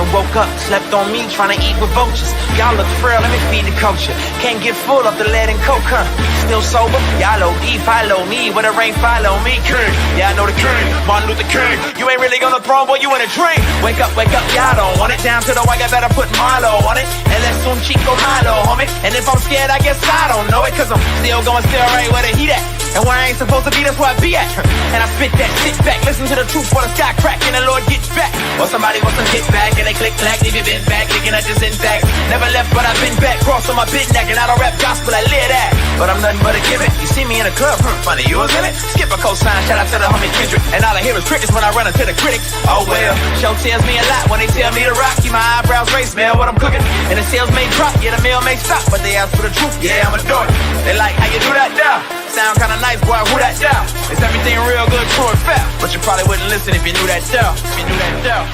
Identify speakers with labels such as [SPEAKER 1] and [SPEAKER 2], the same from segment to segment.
[SPEAKER 1] done woke up, slept on me, trying to eat with vultures. Y'all look frail, let me feed the culture. Can't get full of the lead and coke, huh? Still sober? Y'all OD, follow me. Where the rain follow me, king. Yeah, I know the king, Martin Luther King. You ain't really gonna throw, boy, you in a dream. Wake up, y'all don't want it. Down to the wire, better put Milo on it. And let's soon Chico Milo, homie. And if I'm scared, I guess I don't know it. Cause I'm still going still right where the heat at. And where I ain't supposed to be, that's where I be at. And I spit that shit back. Listen to the truth for the sky crack and the Lord gets back. Or somebody wants to hit back and they click clack, leave your bin back, thinking I just intact. Never left, but I've been back. Cross on my bit neck and I don't rap gospel, I live that. But I'm nothing but a gimmick. You see me in a club, funny, you was in it. Skip a cosign, shout out to the homie Kendrick. And all I hear is crickets when I run into the critics. Oh well, show tells me a lot when they tell me to rock. Keep my eyebrows raised, smell what I'm cooking. And the sales may drop, yeah, the mail may stop. But they ask for the truth, yeah, I'ma do it. They like, how you do that now? Sound kinda nice, boy, who that down? Is everything real good, true and fair? But you probably wouldn't listen if you knew that down. If you knew that down.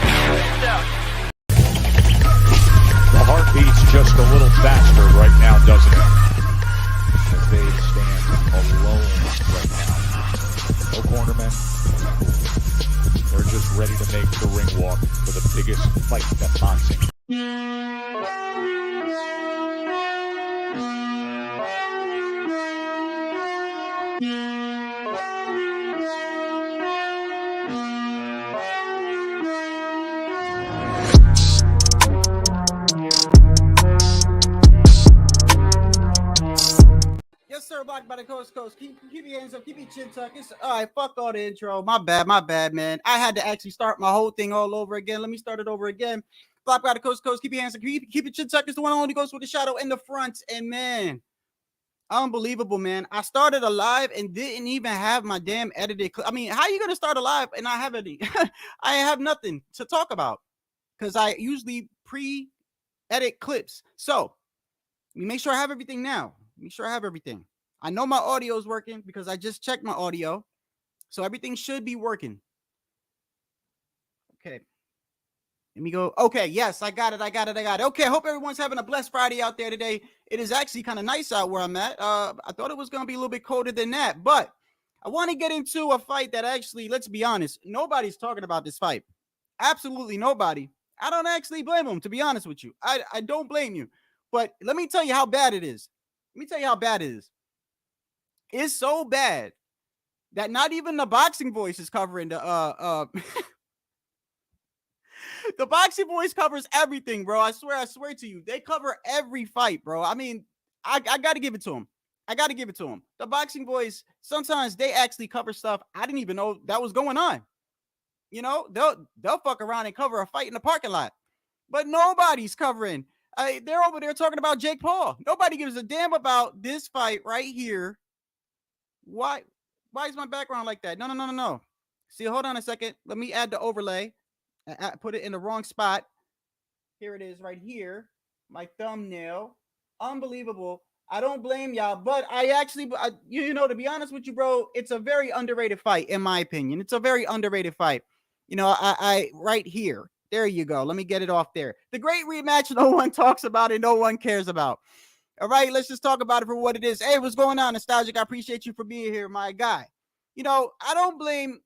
[SPEAKER 2] The heart beats just a little faster right now, doesn't it? As they stand alone right now. No cornermen. They're just ready to make the ring walk for the biggest fight that boxing.
[SPEAKER 3] Yes, sir. Blocked by the coast. Keep your hands up. Keep your chin tucked. All right. Fuck all the intro. My bad, man. I had to actually start my whole thing all over again. Let me start it over again. Blocked by the coast. Keep your hands up. Keep your chin tucked. It's the one and only Ghost with the shadow in the front. And man, unbelievable, man. I started a live and didn't even have my damn edited clip. I mean, how you gonna start a live and I have any? I have nothing to talk about because I usually pre-edit clips. So let me make sure I have everything now. Make sure I have everything. I know my audio is working because I just checked my audio. So everything should be working. Okay. Let me go. Okay. Yes, I got it. Okay. I hope everyone's having a blessed Friday out there today. It is actually kind of nice out where I'm at. I thought it was going to be a little bit colder than that, but I want to get into a fight that actually, let's be honest, nobody's talking about this fight. Absolutely nobody. I don't actually blame them, to be honest with you. I don't blame you. But let me tell you how bad it is. It's so bad that not even the Boxing Voice is covering the the Boxing Voice covers everything, bro. I swear to you. They cover every fight, bro. I mean, I got to give it to them. The Boxing Voice, sometimes they actually cover stuff I didn't even know that was going on. You know, they'll fuck around and cover a fight in the parking lot. But nobody's covering. They're over there talking about Jake Paul. Nobody gives a damn about this fight right here. Why is my background like that? No. See, hold on a second. Let me add the overlay. I put it in the wrong spot. Here it is right here. My thumbnail. Unbelievable. I don't blame y'all, but you know, to be honest with you, bro, it's a very underrated fight, in my opinion. It's a very underrated fight. You know, I right here. There you go. Let me get it off there. The great rematch no one talks about and no one cares about. All right, let's just talk about it for what it is. Hey, what's going on, Nostalgic? I appreciate you for being here, my guy. You know, I don't blame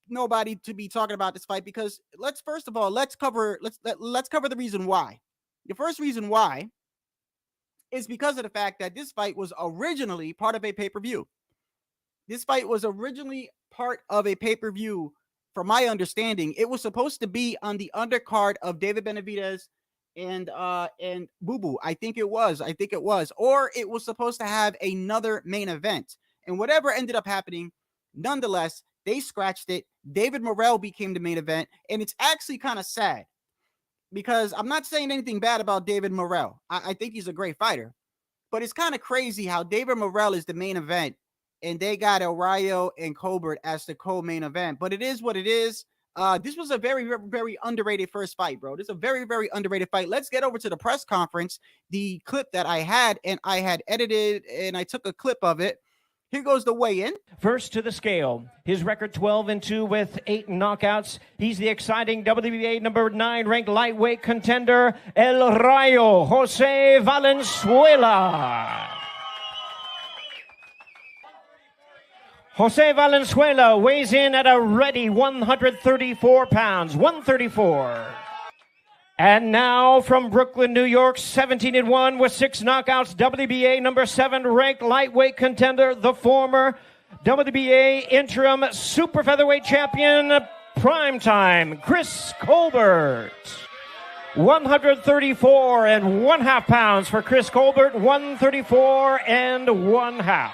[SPEAKER 3] nobody to be talking about this fight because let's cover the reason why. The first reason why is because of the fact that this fight was originally part of a pay-per-view. From my understanding, it was supposed to be on the undercard of David Benavidez and Boo Boo. I think it was, or it was supposed to have another main event. And whatever ended up happening, nonetheless, they scratched it. David Morell became the main event, and it's actually kind of sad because I'm not saying anything bad about David Morell. I think he's a great fighter, but it's kind of crazy how David Morell is the main event and they got Rayo and Colbert as the co-main event. But it is what it is. This was a very, very underrated first fight, bro. This is a very, very underrated fight. Let's get over to the press conference. The clip that I had edited and I took a clip of it. Here goes the weigh-in.
[SPEAKER 4] First to the scale. His record 12-2 with 8 knockouts. He's the exciting WBA number 9 ranked lightweight contender, El Rayo, Jose Valenzuela. Jose Valenzuela weighs in at a ready 134 pounds. 134. And now from Brooklyn, New York, 17-1 with 6 knockouts, WBA number 7 ranked lightweight contender, the former WBA interim super featherweight champion, primetime, Chris Colbert. 134 1/2 pounds for Chris Colbert, 134 1/2.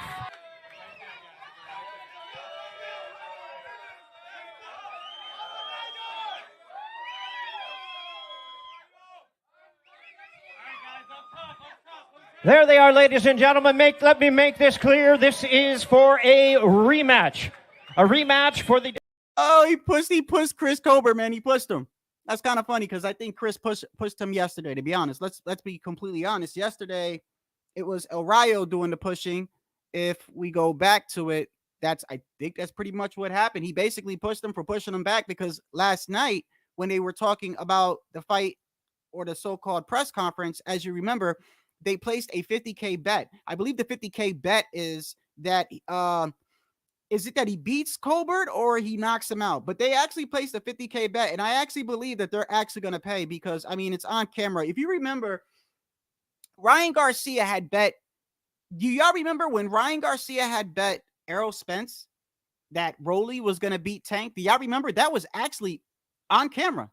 [SPEAKER 4] There they are, ladies and gentlemen. Let me make this clear. This is for a rematch. A rematch for the...
[SPEAKER 3] Oh, he pushed Chris Colbert, man. He pushed him. That's kind of funny because I think Chris pushed him yesterday, to be honest. Let's be completely honest. Yesterday, it was El Rayo doing the pushing. If we go back to it, I think that's pretty much what happened. He basically pushed him for pushing him back because last night when they were talking about the fight or the so-called press conference, as you remember, they placed a 50K bet. I believe the 50K bet is that is it that he beats Colbert or he knocks him out? But they actually placed a 50K bet, and I actually believe that they're actually going to pay because, I mean, it's on camera. If you remember, Ryan Garcia had bet. Do y'all remember when Ryan Garcia had bet Errol Spence that Rolly was going to beat Tank? Do y'all remember? That was actually on camera.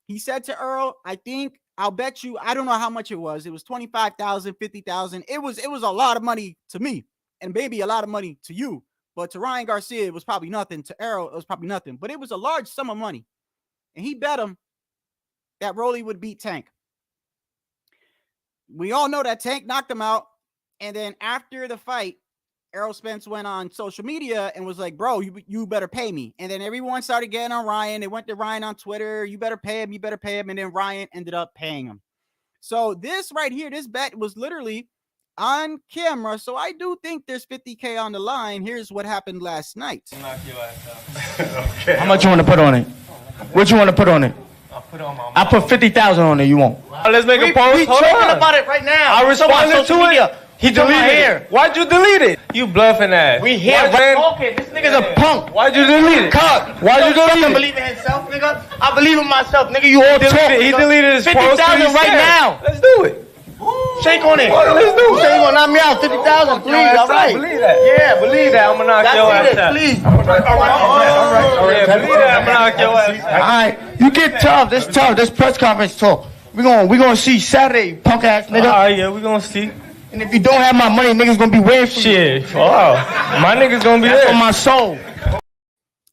[SPEAKER 3] He said to Earl, I think I'll bet you, I don't know how much it was. It was 25,000, 50,000. It was a lot of money to me and maybe a lot of money to you. But to Ryan Garcia, it was probably nothing. To Errol, it was probably nothing. But it was a large sum of money. And he bet him that Rolly would beat Tank. We all know that Tank knocked him out. And then after the fight, Errol Spence went on social media and was like, bro, you better pay me. And then everyone started getting on Ryan. They went to Ryan on Twitter. You better pay him. And then Ryan ended up paying him. So this right here, this bet was literally on camera. So I do think there's 50K on the line. Here's what happened last night.
[SPEAKER 5] Okay. How much you want to put on it? What you want to put on it? I put 50,000 on it. You won't?
[SPEAKER 6] Let's make a post.
[SPEAKER 5] We talking about it right now.
[SPEAKER 6] I responded to it. He deleted it. Why'd you delete it? You bluffing ass.
[SPEAKER 5] We here talking. This nigga's a punk.
[SPEAKER 6] Why'd you delete it? Why'd you delete it?
[SPEAKER 5] Believe in himself, nigga. I believe in myself, nigga. You all talk.
[SPEAKER 6] He deleted his post.
[SPEAKER 5] 50,000 right now.
[SPEAKER 6] Let's do it.
[SPEAKER 5] Shake on it.
[SPEAKER 6] Let's do it.
[SPEAKER 5] Say you gonna knock me out 50,000, please. All right.
[SPEAKER 6] Believe that. Yeah, believe that. I'm gonna knock your ass out.
[SPEAKER 5] Please.
[SPEAKER 6] All right. Believe that. I'm gonna knock your ass out.
[SPEAKER 5] All right. You get tough. This tough. This press conference talk. We gonna see Saturday, punk ass nigga.
[SPEAKER 6] All right, yeah, we gonna see.
[SPEAKER 5] And if you don't have my money, niggas gonna be waiting for you.
[SPEAKER 6] Shit. Wow. My niggas gonna be
[SPEAKER 5] That's
[SPEAKER 6] there.
[SPEAKER 5] on my soul.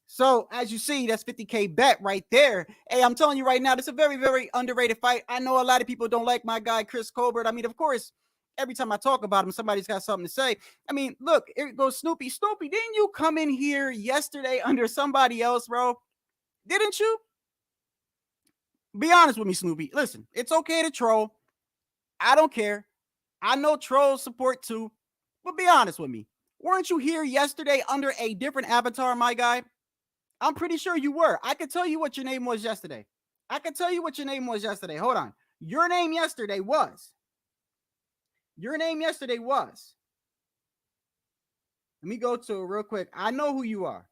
[SPEAKER 3] So as you see, that's 50K bet right there. Hey, I'm telling you right now, this is a very, very underrated fight. I know a lot of people don't like my guy, Chris Colbert. I mean, of course, every time I talk about him, somebody's got something to say. I mean, look, here goes Snoopy. Snoopy, didn't you come in here yesterday under somebody else, bro? Didn't you? Be honest with me, Snoopy. Listen, it's okay to troll. I don't care. I know trolls support too, but be honest with me. Weren't you here yesterday under a different avatar, my guy? I'm pretty sure you were. I could tell you what your name was yesterday. Hold on. Your name yesterday was. Let me go to it real quick. I know who you are.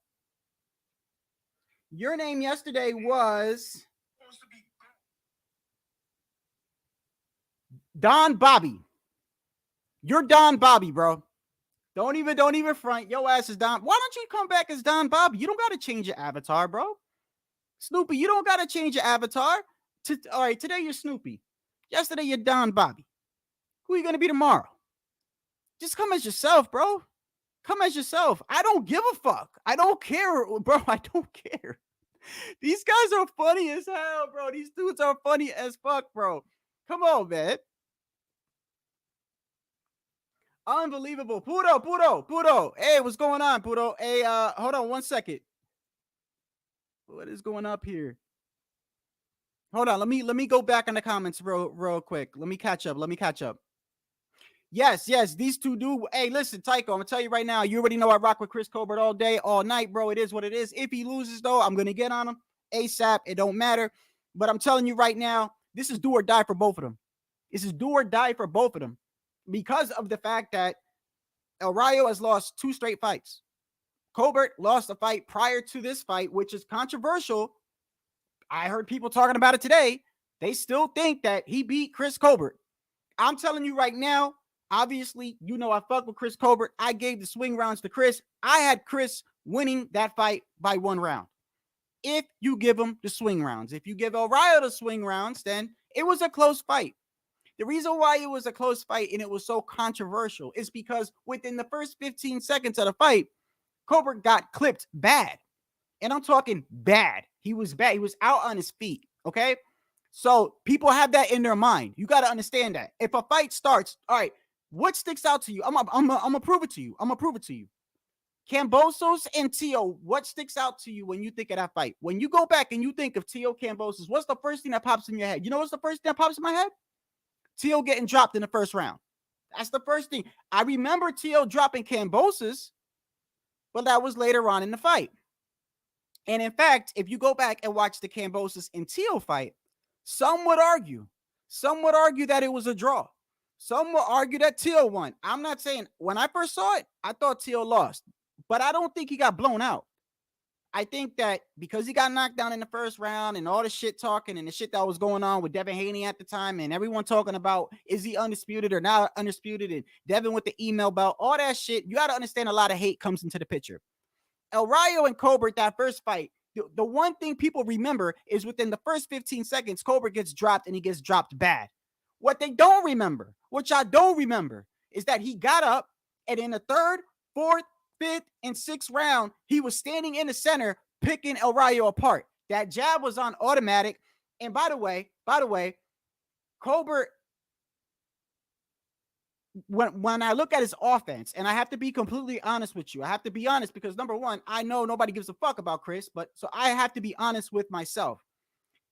[SPEAKER 3] Your name yesterday was Don Bobby. You're Don Bobby, bro. Don't even front. Your ass is Don. Why don't you come back as Don Bobby? You don't got to change your avatar, bro. Snoopy, you don't got to change your avatar. All right, today you're Snoopy. Yesterday you're Don Bobby. Who are you going to be tomorrow? Just come as yourself, bro. Come as yourself. I don't give a fuck. I don't care, bro. I don't care. These guys are funny as hell, bro. These dudes are funny as fuck, bro. Come on, man. Unbelievable. Pudo. Hey, what's going on, Pudo? Hey, hold on 1 second. What is going up here? Hold on. Let me go back in the comments real quick. Let me catch up. Yes, these two do. Hey, listen, Tycho, I'm gonna tell you right now, you already know I rock with Chris Colbert all day, all night, bro. It is what it is. If he loses, though, I'm gonna get on him ASAP. It don't matter. But I'm telling you right now, this is do or die for both of them. Because of the fact that El Rayo has lost 2 straight fights. Colbert lost a fight prior to this fight, which is controversial. I heard people talking about it today. They still think that he beat Chris Colbert. I'm telling you right now, obviously, you know I fuck with Chris Colbert. I gave the swing rounds to Chris. I had Chris winning that fight by 1 round. If you give him the swing rounds. If you give El Rayo the swing rounds, then it was a close fight. The reason why it was a close fight and it was so controversial is because within the first 15 seconds of the fight, Colbert got clipped bad. And I'm talking bad. He was bad. He was out on his feet. Okay. So people have that in their mind. You got to understand that. If a fight starts, all right, what sticks out to you? I'm gonna prove it to you. I'm gonna prove it to you. Kambosos and Tio, what sticks out to you when you think of that fight? When you go back and you think of Tio Kambosos, what's the first thing that pops in your head? You know what's the first thing that pops in my head? Tio getting dropped in the first round. That's the first thing. I remember Tio dropping Kambosos, but that was later on in the fight. And in fact, if you go back and watch the Kambosos and Tio fight, some would argue that it was a draw. Some would argue that Tio won. I'm not saying, when I first saw it, I thought Tio lost, but I don't think he got blown out. I think that because he got knocked down in the first round and all the shit talking and the shit that was going on with Devin Haney at the time and everyone talking about, is he undisputed or not undisputed, and Devin with the email belt, all that shit, you got to understand a lot of hate comes into the picture. El Rayo and Colbert, that first fight, the one thing people remember is within the first 15 seconds, Colbert gets dropped and he gets dropped bad. What they don't remember, which I don't remember, is that he got up and in the third, fourth, fifth, and sixth round, he was standing in the center picking El Rayo apart. That jab was on automatic. And by the way, Colbert, when I look at his offense, and I have to be completely honest with you, I have to be honest because number one, I know nobody gives a fuck about Chris, but so I have to be honest with myself.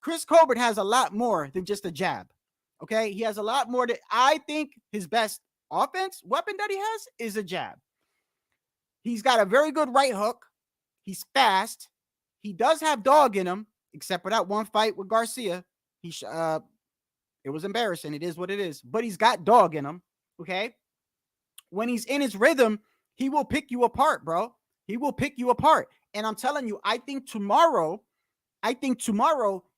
[SPEAKER 3] Chris Colbert has a lot more than just a jab. Okay, he has a lot more. I think his best offense weapon that he has is a jab. He's got a very good right hook. He's fast. He does have dog in him, except for that one fight with Garcia. It was embarrassing. It is what it is. But he's got dog in him. Okay. When he's in his rhythm, he will pick you apart, bro. He will pick you apart. And I'm telling you, I think tomorrow,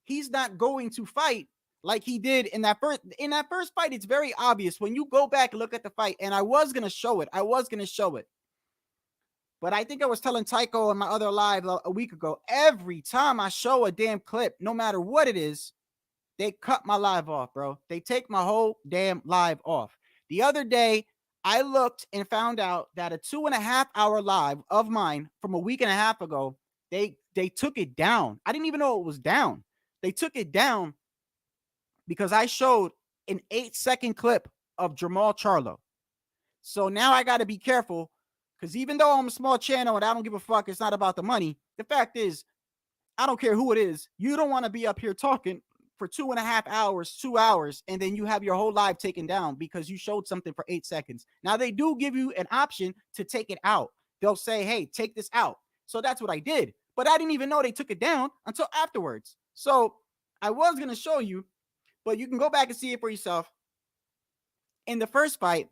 [SPEAKER 3] he's not going to fight like he did in that first fight. It's very obvious when you go back and look at the fight. And I was going to show it. But I think I was telling Tycho in my other live a week ago, every time I show a damn clip, no matter what it is, they cut my live off, bro. They take my whole damn live off. The other day, I looked and found out that a 2.5 hour live of mine from a week and a half ago, they took it down. I didn't even know it was down. They took it down because I showed an 8-second clip of Jamal Charlo. So now I got to be careful because even though I'm a small channel and I don't give a fuck, it's not about the money. The fact is, I don't care who it is. You don't want to be up here talking for 2.5 hours, 2 hours, and then you have your whole live taken down because you showed something for 8 seconds. Now, they do give you an option to take it out. They'll say, hey, take this out. So that's what I did. But I didn't even know they took it down until afterwards. So I was going to show you, but you can go back and see it for yourself. In the first fight,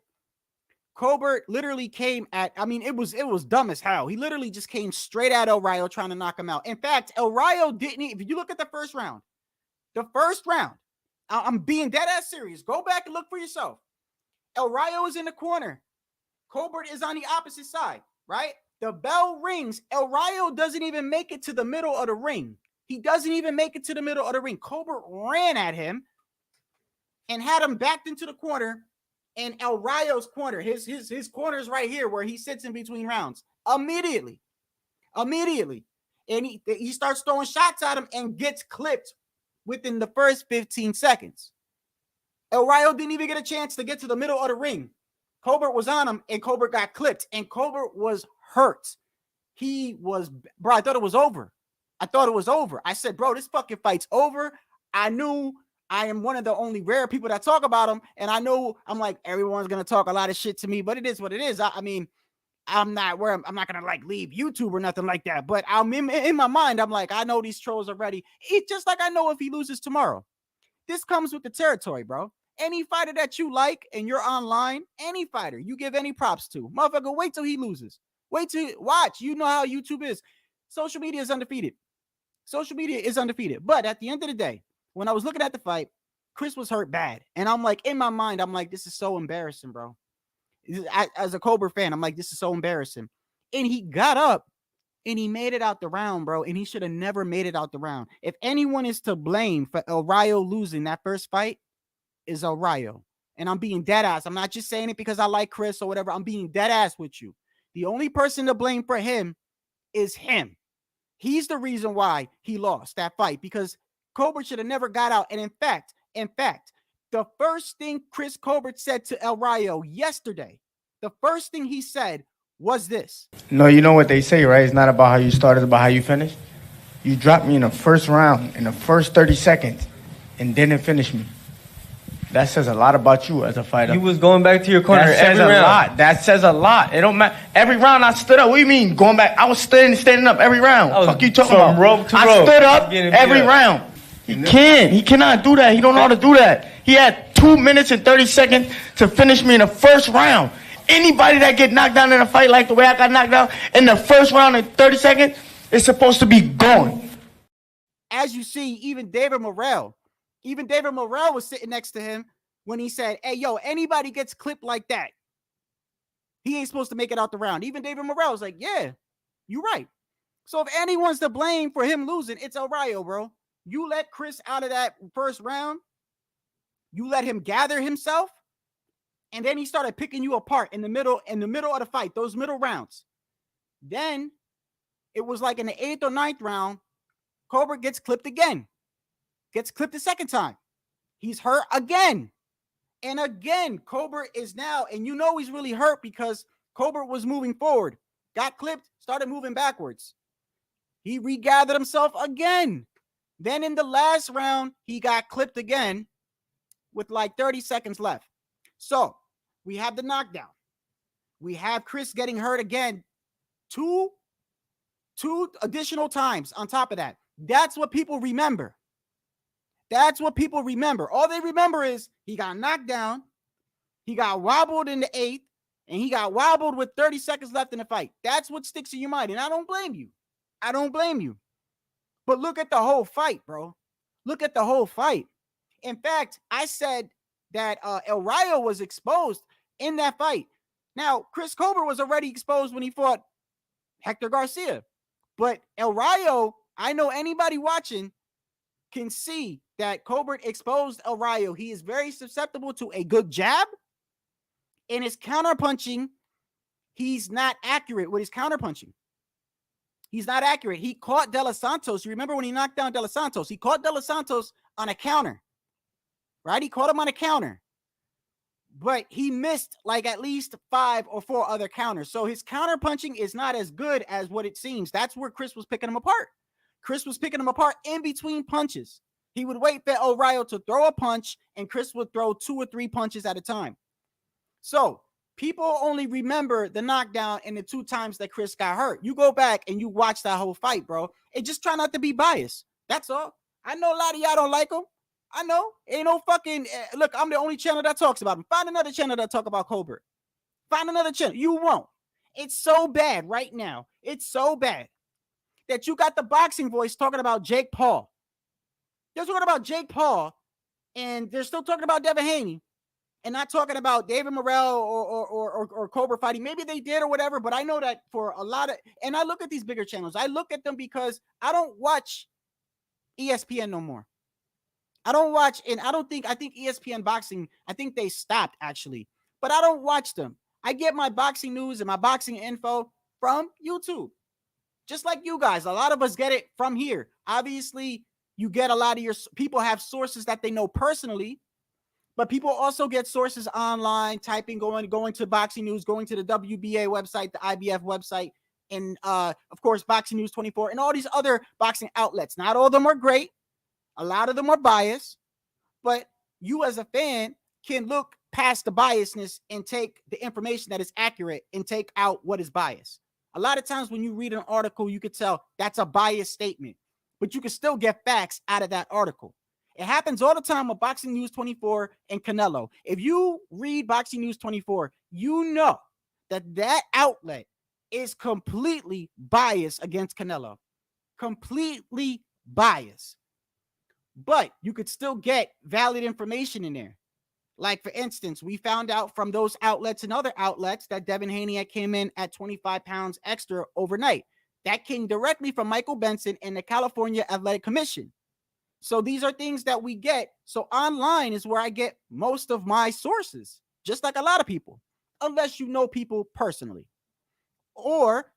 [SPEAKER 3] Colbert literally came at, I mean, it was dumb as hell. He literally just came straight at El Rayo trying to knock him out. In fact, El Rayo didn't, if you look at the first round, I'm being dead ass serious. Go back and look for yourself. El Rayo is in the corner. Colbert is on the opposite side, right? The bell rings. El Rayo doesn't even make it to the middle of the ring. He doesn't even make it to the middle of the ring. Colbert ran at him and had him backed into the corner. And El Rayo's corner, his corner is right here where he sits in between rounds. Immediately. And he starts throwing shots at him and gets clipped within the first 15 seconds. El Rayo didn't even get a chance to get to the middle of the ring. Colbert was on him and Colbert got clipped and Colbert was hurt. I thought it was over. I said, bro, this fucking fight's over. I knew I am one of the only rare people that talk about him. And I know I'm like, everyone's going to talk a lot of shit to me, but it is what it is. I mean, I'm not going to like leave YouTube or nothing like that. But I'm in my mind, I'm like, I know these trolls are ready. It's just like I know if he loses tomorrow. This comes with the territory, bro. Any fighter that you like and you're online, any fighter you give any props to, motherfucker, wait till he loses. Wait till watch. You know how YouTube is. Social media is undefeated. Social media is undefeated. But at the end of the day, when I was looking at the fight, Chris was hurt bad. And I'm like, in my mind, I'm like, this is so embarrassing, bro. As a Colbert fan, I'm like, this is so embarrassing. And he got up and he made it out the round, bro. And he should have never made it out the round. If anyone is to blame for El Rayo losing that first fight, is El Rayo. And I'm being dead ass. I'm not just saying it because I like Chris or whatever. I'm being dead ass with you. The only person to blame for him is him. He's the reason why he lost that fight, because Colbert should have never got out. And in fact, the first thing Chris Colbert said to El Rayo yesterday, the first thing he said was this.
[SPEAKER 5] No, you know what they say, right? It's not about how you started, it's about how you finished. You dropped me in the first round, in the first 30 seconds, and didn't finish me. That says a lot about you as a fighter.
[SPEAKER 6] You was going back to your corner every round.
[SPEAKER 5] Lot. That says a lot. It don't matter. Every round I stood up. What do you mean going back? I was standing up every round. Fuck you talking about?
[SPEAKER 6] Rope to
[SPEAKER 5] I
[SPEAKER 6] rope.
[SPEAKER 5] stood up every round. He cannot do that. He don't know how to do that. He had 2 minutes and 30 seconds to finish me in the first round. Anybody that get knocked down in a fight like the way I got knocked down in the first round in 30 seconds is supposed to be gone.
[SPEAKER 3] As you see, even David Morell was sitting next to him when he said, hey, yo, anybody gets clipped like that, he ain't supposed to make it out the round. Even David Morell was like, yeah, you're right. So if anyone's to blame for him losing, it's El Rayo, bro. You let Chris out of that first round. You let him gather himself. And then he started picking you apart in the middle of the fight, those middle rounds. Then it was like in the 8th or 9th round, Colbert gets clipped again. Gets clipped the second time. He's hurt again. And again, Colbert is now, and you know he's really hurt because Colbert was moving forward, got clipped, started moving backwards. He regathered himself again. Then in the last round, he got clipped again with like 30 seconds left. So we have the knockdown. We have Chris getting hurt again. Two additional times on top of that. That's what people remember. That's what people remember. All they remember is he got knocked down, he got wobbled in the 8th, and he got wobbled with 30 seconds left in the fight. That's what sticks in your mind. And I don't blame you. I don't blame you. But look at the whole fight, bro. Look at the whole fight. In fact, I said that El Rayo was exposed in that fight. Now, Chris Colbert was already exposed when he fought Hector Garcia. But El Rayo, I know anybody watching can see that Colbert exposed El Rayo. He is very susceptible to a good jab. In his counterpunching, he's not accurate with his counterpunching. He's not accurate. He caught De Los Santos. You remember when he knocked down De Los Santos? He caught De Los Santos on a counter. Right? He caught him on a counter. But he missed like at least 5 or 4 other counters. So his counterpunching is not as good as what it seems. That's where Chris was picking him apart. Chris was picking him apart in between punches. He would wait for El Rayo to throw a punch, and Chris would throw 2 or 3 punches at a time. So people only remember the knockdown and the 2 times that Chris got hurt. You go back and you watch that whole fight, bro, and just try not to be biased. That's all. I know a lot of y'all don't like him. I know. Ain't no fucking... look, I'm the only channel that talks about him. Find another channel that talk about Colbert. Find another channel. You won't. It's so bad right now. It's so bad that you got the Boxing Voice talking about Jake Paul. They're talking about Jake Paul, and they're still talking about Devin Haney, and not talking about David Morell or Colbert fighting. Maybe they did or whatever, but I know that for a lot of... And I look at these bigger channels. I look at them because I don't watch ESPN no more. I don't watch, and I think ESPN Boxing, I think they stopped actually, but I don't watch them. I get my boxing news and my boxing info from YouTube. Just like you guys, a lot of us get it from here. Obviously, you get a lot of your people have sources that they know personally, but people also get sources online, typing, going to boxing news, going to the WBA website, the IBF website, and of course, Boxing News 24 and all these other boxing outlets. Not all of them are great. A lot of them are biased, but you as a fan can look past the biasness and take the information that is accurate and take out what is biased. A lot of times when you read an article, you could tell that's a biased statement, but you can still get facts out of that article. It happens all the time with Boxing News 24 and Canelo. If you read Boxing News 24, you know that outlet is completely biased against Canelo. Completely bias. But you could still get valid information in there. Like, for instance, we found out from those outlets and other outlets that Devin Haney came in at 25 pounds extra overnight. That came directly from Michael Benson and the California Athletic Commission. So these are things that we get. So online is where I get most of my sources, just like a lot of people, unless you know people personally. Or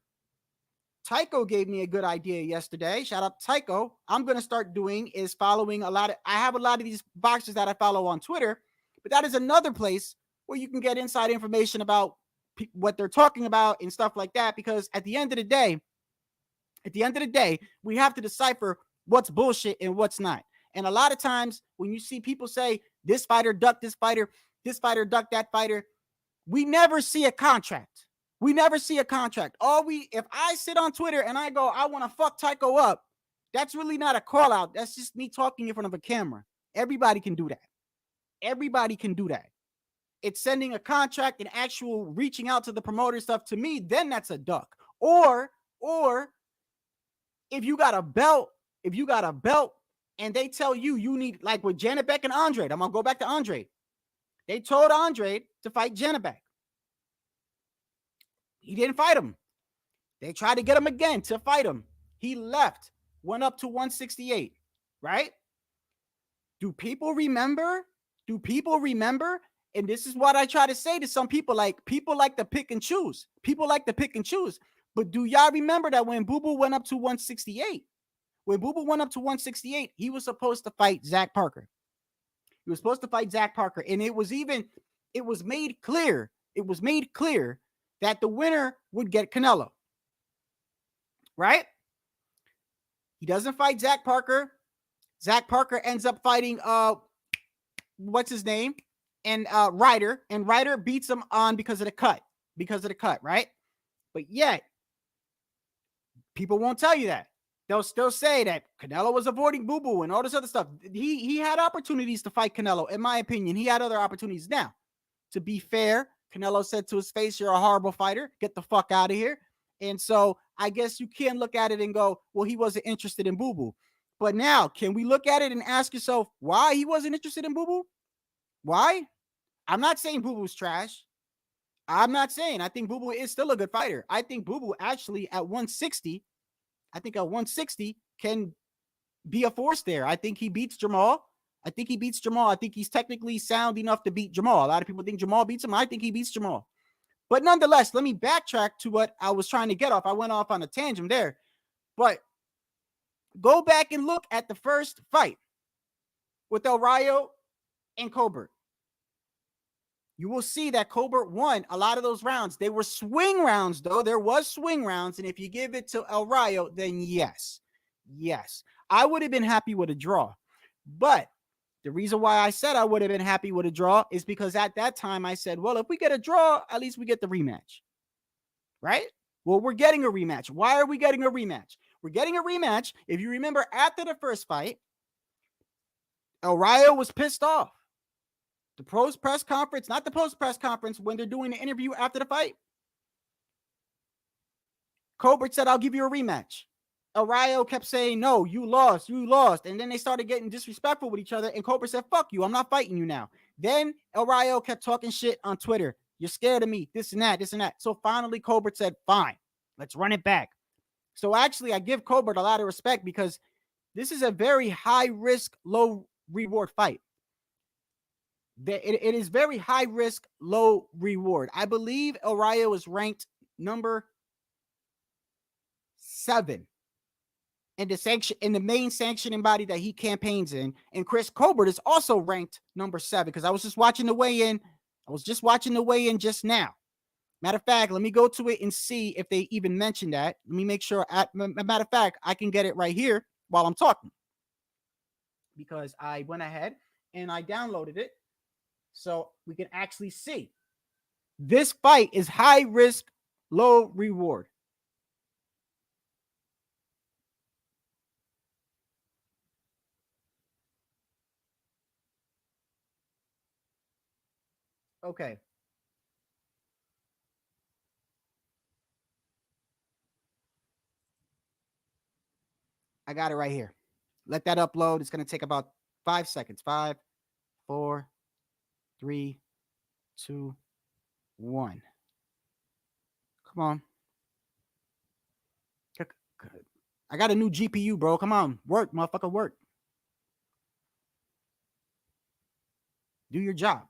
[SPEAKER 3] Tycho gave me a good idea yesterday. Shout out to Tycho. I'm going to start doing is following I have a lot of these boxers that I follow on Twitter, but that is another place where you can get inside information about what they're talking about and stuff like that. Because at the end of the day, we have to decipher what's bullshit and what's not. And a lot of times when you see people say this fighter ducked this fighter ducked that fighter, we never see a contract. We never see a contract. If I sit on Twitter and I go, I want to fuck Tycho up, that's really not a call out. That's just me talking in front of a camera. Everybody can do that. Everybody can do that. It's sending a contract and actual reaching out to the promoter stuff. To me, then that's a duck. Or if you got a belt and they tell you need, like with Janibek and Andre, I'm going to go back to Andre. They told Andre to fight Janibek. He didn't fight him. They tried to get him again to fight him. He left, went up to 168, right? Do people remember? And this is what I try to say to some people, like to pick and choose. But do y'all remember that when Boo Boo went up to 168? He was supposed to fight Zach Parker. And it was made clear that the winner would get Canelo. Right? He doesn't fight Zach Parker. Zach Parker ends up fighting what's his name? And Ryder. And Ryder beats him on because of the cut, right? But yet, people won't tell you that. They'll still say that Canelo was avoiding Boo Boo and all this other stuff. He had opportunities to fight Canelo, in my opinion. He had other opportunities. Now, to be fair, Canelo said to his face, "You're a horrible fighter. Get the fuck out of here." And so I guess you can look at it and go, well, he wasn't interested in Boo Boo. But now, can we look at it and ask yourself why he wasn't interested in Boo Boo? Why? I'm not saying Boo Boo's trash. I'm not saying. I think Boo Boo is still a good fighter. I think Boo Boo actually at 160, can be a force there. I think he beats Jamal. I think he's technically sound enough to beat Jamal. A lot of people think Jamal beats him. I think he beats Jamal. But nonetheless, let me backtrack to what I was trying to get off. I went off on a tangent there. But go back and look at the first fight with El Rayo and Colbert. You will see that Colbert won a lot of those rounds. They were swing rounds, though. There was swing rounds. And if you give it to El Rayo, then yes. I would have been happy with a draw. But the reason why I said I would have been happy with a draw is because at that time I said, well, if we get a draw, at least we get the rematch. Right? Well, we're getting a rematch. Why are we getting a rematch? We're getting a rematch. If you remember, after the first fight, El Rayo was pissed off. The post-press conference, not the post-press conference, when they're doing the interview after the fight, Colbert said, I'll give you a rematch. El Rayo kept saying, no, you lost. And then they started getting disrespectful with each other. And Colbert said, fuck you. I'm not fighting you now. Then El Rayo kept talking shit on Twitter. You're scared of me. This and that. So finally, Colbert said, fine, let's run it back. So actually, I give Colbert a lot of respect because this is a very high risk, low reward fight. It is very high risk, low reward. I believe El Rayo is ranked number 7 in the main sanctioning body that he campaigns in. And Chris Colbert is also ranked number 7 because I was just watching the weigh-in. Just now. Matter of fact, let me go to it and see if they even mentioned that. Let me make sure. Matter of fact, I can get it right here while I'm talking because I went ahead and I downloaded it so we can actually see. This fight is high risk, low reward. Okay. I got it right here. Let that upload. It's going to take about 5 seconds. 5, 4, 3, 2, 1. Come on. I got a new GPU, bro. Come on. Work, motherfucker, work. Do your job.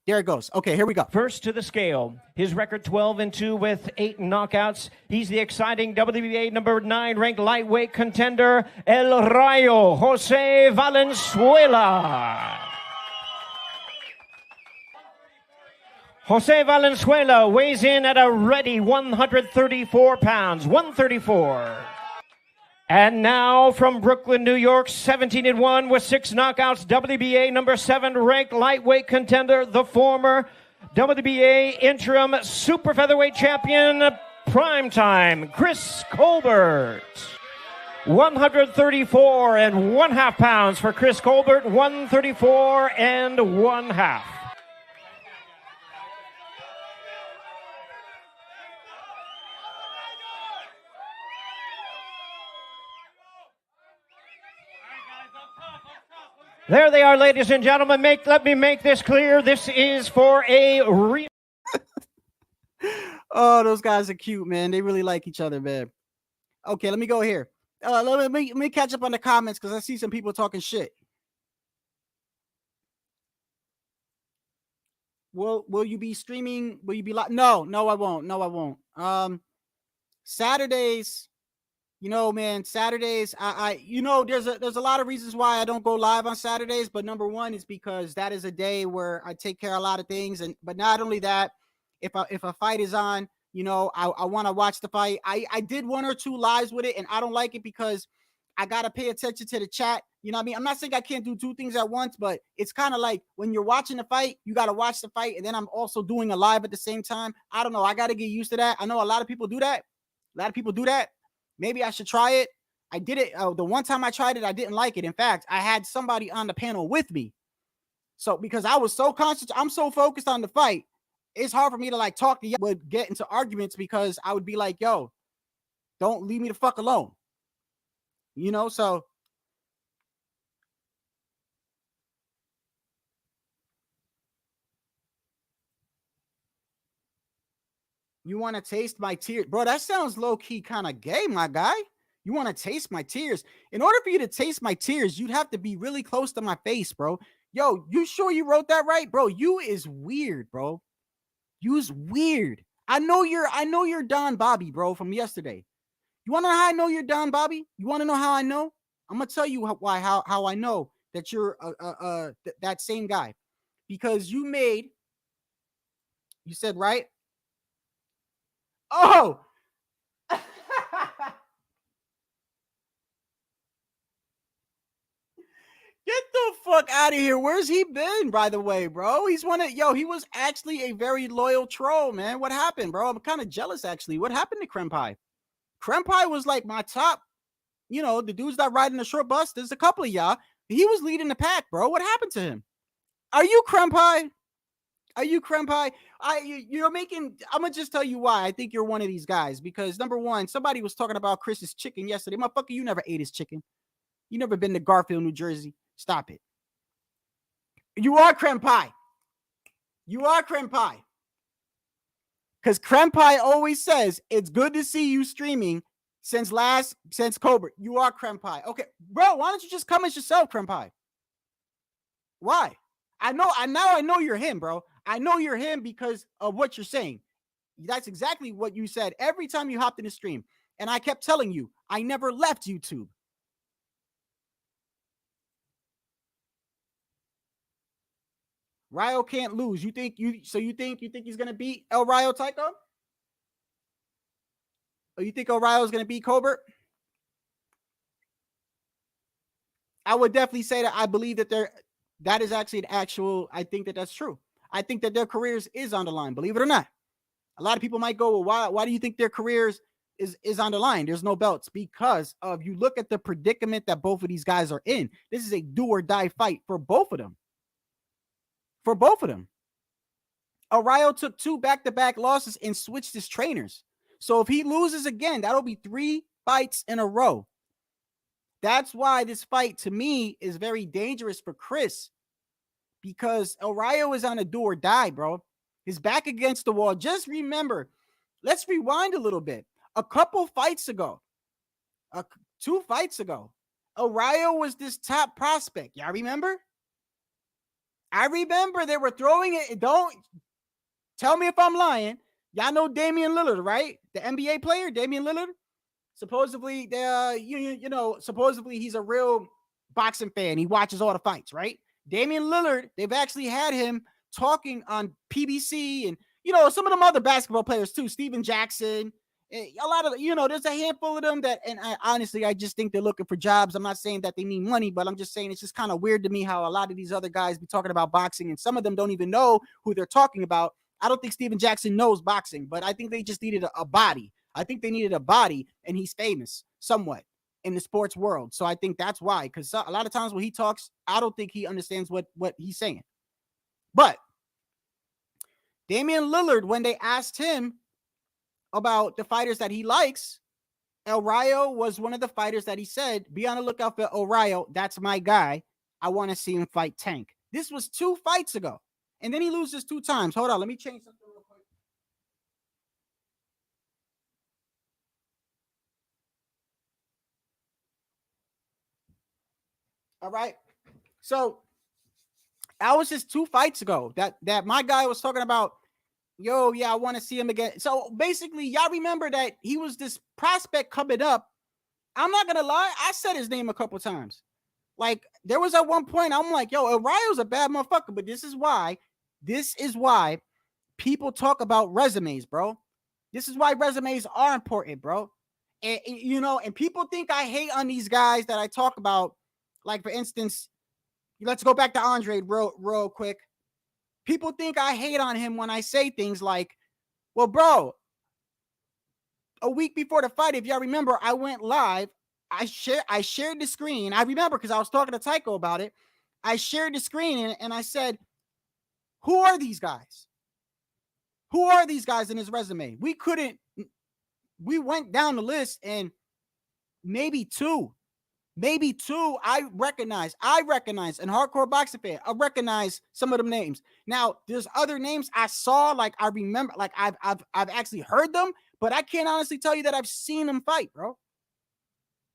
[SPEAKER 3] There it goes. Okay, here we go.
[SPEAKER 4] First to the scale. His record 12-2 with 8 knockouts. He's the exciting WBA number 9 ranked lightweight contender, El Rayo, Jose Valenzuela. Jose Valenzuela weighs in at a ready 134 pounds, 134. And now from Brooklyn, New York, 17-1 with 6 knockouts, WBA number 7 ranked lightweight contender, the former WBA interim super featherweight champion, primetime, Chris Colbert. 134 and 1/2 pounds for Chris Colbert, 134 and 1/2. There they are, ladies and gentlemen. Let me make this clear. This is for a real.
[SPEAKER 3] Oh, those guys are cute, man. They really like each other, man. Okay, let me go here. Let me catch up on the comments because I see some people talking shit. Will you be streaming? Will you be live? No, I won't. No, I won't. Saturdays. You know, man, Saturdays, there's a lot of reasons why I don't go live on Saturdays, but number one is because that is a day where I take care of a lot of things. But not only that, if a fight is on, I want to watch the fight. I did 1 or 2 lives with it, and I don't like it because I got to pay attention to the chat. You know what I mean? I'm not saying I can't do 2 things at once, but it's kind of like when you're watching the fight, you got to watch the fight, and then I'm also doing a live at the same time. I don't know. I got to get used to that. I know a lot of people do that. Maybe I should try it. I did it. The one time I tried it, I didn't like it. In fact, I had somebody on the panel with me. So because I was so conscious, I'm so focused on the fight, it's hard for me to like talk to you, would get into arguments because I would be like, yo, don't leave me the fuck alone. So you want to taste my tears? Bro, that sounds low-key kind of gay, my guy. You want to taste my tears? In order for you to taste my tears, you'd have to be really close to my face, bro. Yo, you sure you wrote that right? Bro, you is weird, bro. You's weird. I know you're Don Bobby, bro, from yesterday. You want to know how I know you're Don Bobby? You want to know how I know? I'm going to tell you how I know that you're that same guy. Because you said, right? Oh, get the fuck out of here. Where's he been, by the way, bro? He was actually a very loyal troll, man. What happened, bro? I'm kind of jealous, actually. What happened to Krempai? Krempai was like my top, the dudes that ride in the short bus. There's a couple of y'all. He was leading the pack, bro. What happened to him? Are you Krempai? I'm gonna just tell you why I think you're one of these guys, because number one, somebody was talking about Chris's chicken yesterday. Motherfucker, you never ate his chicken. You never been to Garfield, New Jersey. Stop it. You are Krempai. Because Krempai always says it's good to see you streaming since Colbert. You are Krempai. Okay, bro, why don't you just come as yourself, Krempai? Why? I know you're him, bro. I know you're him because of what you're saying. That's exactly what you said every time you hopped in the stream. And I kept telling you, I never left YouTube. Rayo can't lose. You think he's going to beat El Rayo Taiko? Or you think El Rayo is going to beat Colbert? I would definitely say that I believe that is actually I think that's true. I think that their careers is on the line, believe it or not. A lot of people might go, well, why do you think their careers is on the line? There's no belts because of, you look at the predicament that both of these guys are in. This is a do or die fight for both of them. Rayo took 2 back-to-back losses and switched his trainers. So if he loses again, that'll be 3 fights in a row That's why this fight to me is very dangerous for Chris, because El Rayo is on a do or die, bro. His back against the wall. Just remember, let's rewind a little bit. A couple fights ago, 2 fights ago, El Rayo was this top prospect. Y'all remember? I remember they were throwing it. Don't tell me if I'm lying. Y'all know Damian Lillard, right? The NBA player, Damian Lillard. Supposedly, supposedly he's a real boxing fan. He watches all the fights, right? Damian Lillard, they've actually had him talking on PBC and, some of them other basketball players too. Steven Jackson, a lot of, there's a handful of them that, and I just think they're looking for jobs. I'm not saying that they need money, but I'm just saying it's just kind of weird to me how a lot of these other guys be talking about boxing and some of them don't even know who they're talking about. I don't think Steven Jackson knows boxing, but I think they just needed a body. I think they needed a body, and he's famous somewhat in the sports world. So I think that's why, because a lot of times when he talks, I don't think he understands what he's saying. But Damian Lillard, when they asked him about the fighters that he likes, El Rayo was one of the fighters that he said, be on the lookout for El Rayo. That's my guy. I want to see him fight Tank. This was 2 fights ago. And then he loses 2 times. Hold on. Let me change something real quick. All right. So that was just 2 fights ago that my guy was talking about. Yo, yeah, I want to see him again. So basically, y'all remember that he was this prospect coming up. I'm not going to lie. I said his name a couple times. Like, there was at one point, I'm like, yo, El Rayo's a bad motherfucker, but this is why people talk about resumes, bro. This is why resumes are important, bro. And and people think I hate on these guys that I talk about. Like, for instance, let's go back to Andre real quick. People think I hate on him when I say things like, well, bro, a week before the fight, if y'all remember, I went live. I shared the screen. I remember because I was talking to Tycho about it. I shared the screen and I said, who are these guys? Who are these guys in his resume? We went down the list and maybe two I recognize in hardcore boxing fan. I recognize some of them names. Now, there's other names I saw, like I remember, like I've actually heard them, but I can't honestly tell you that I've seen them fight, bro.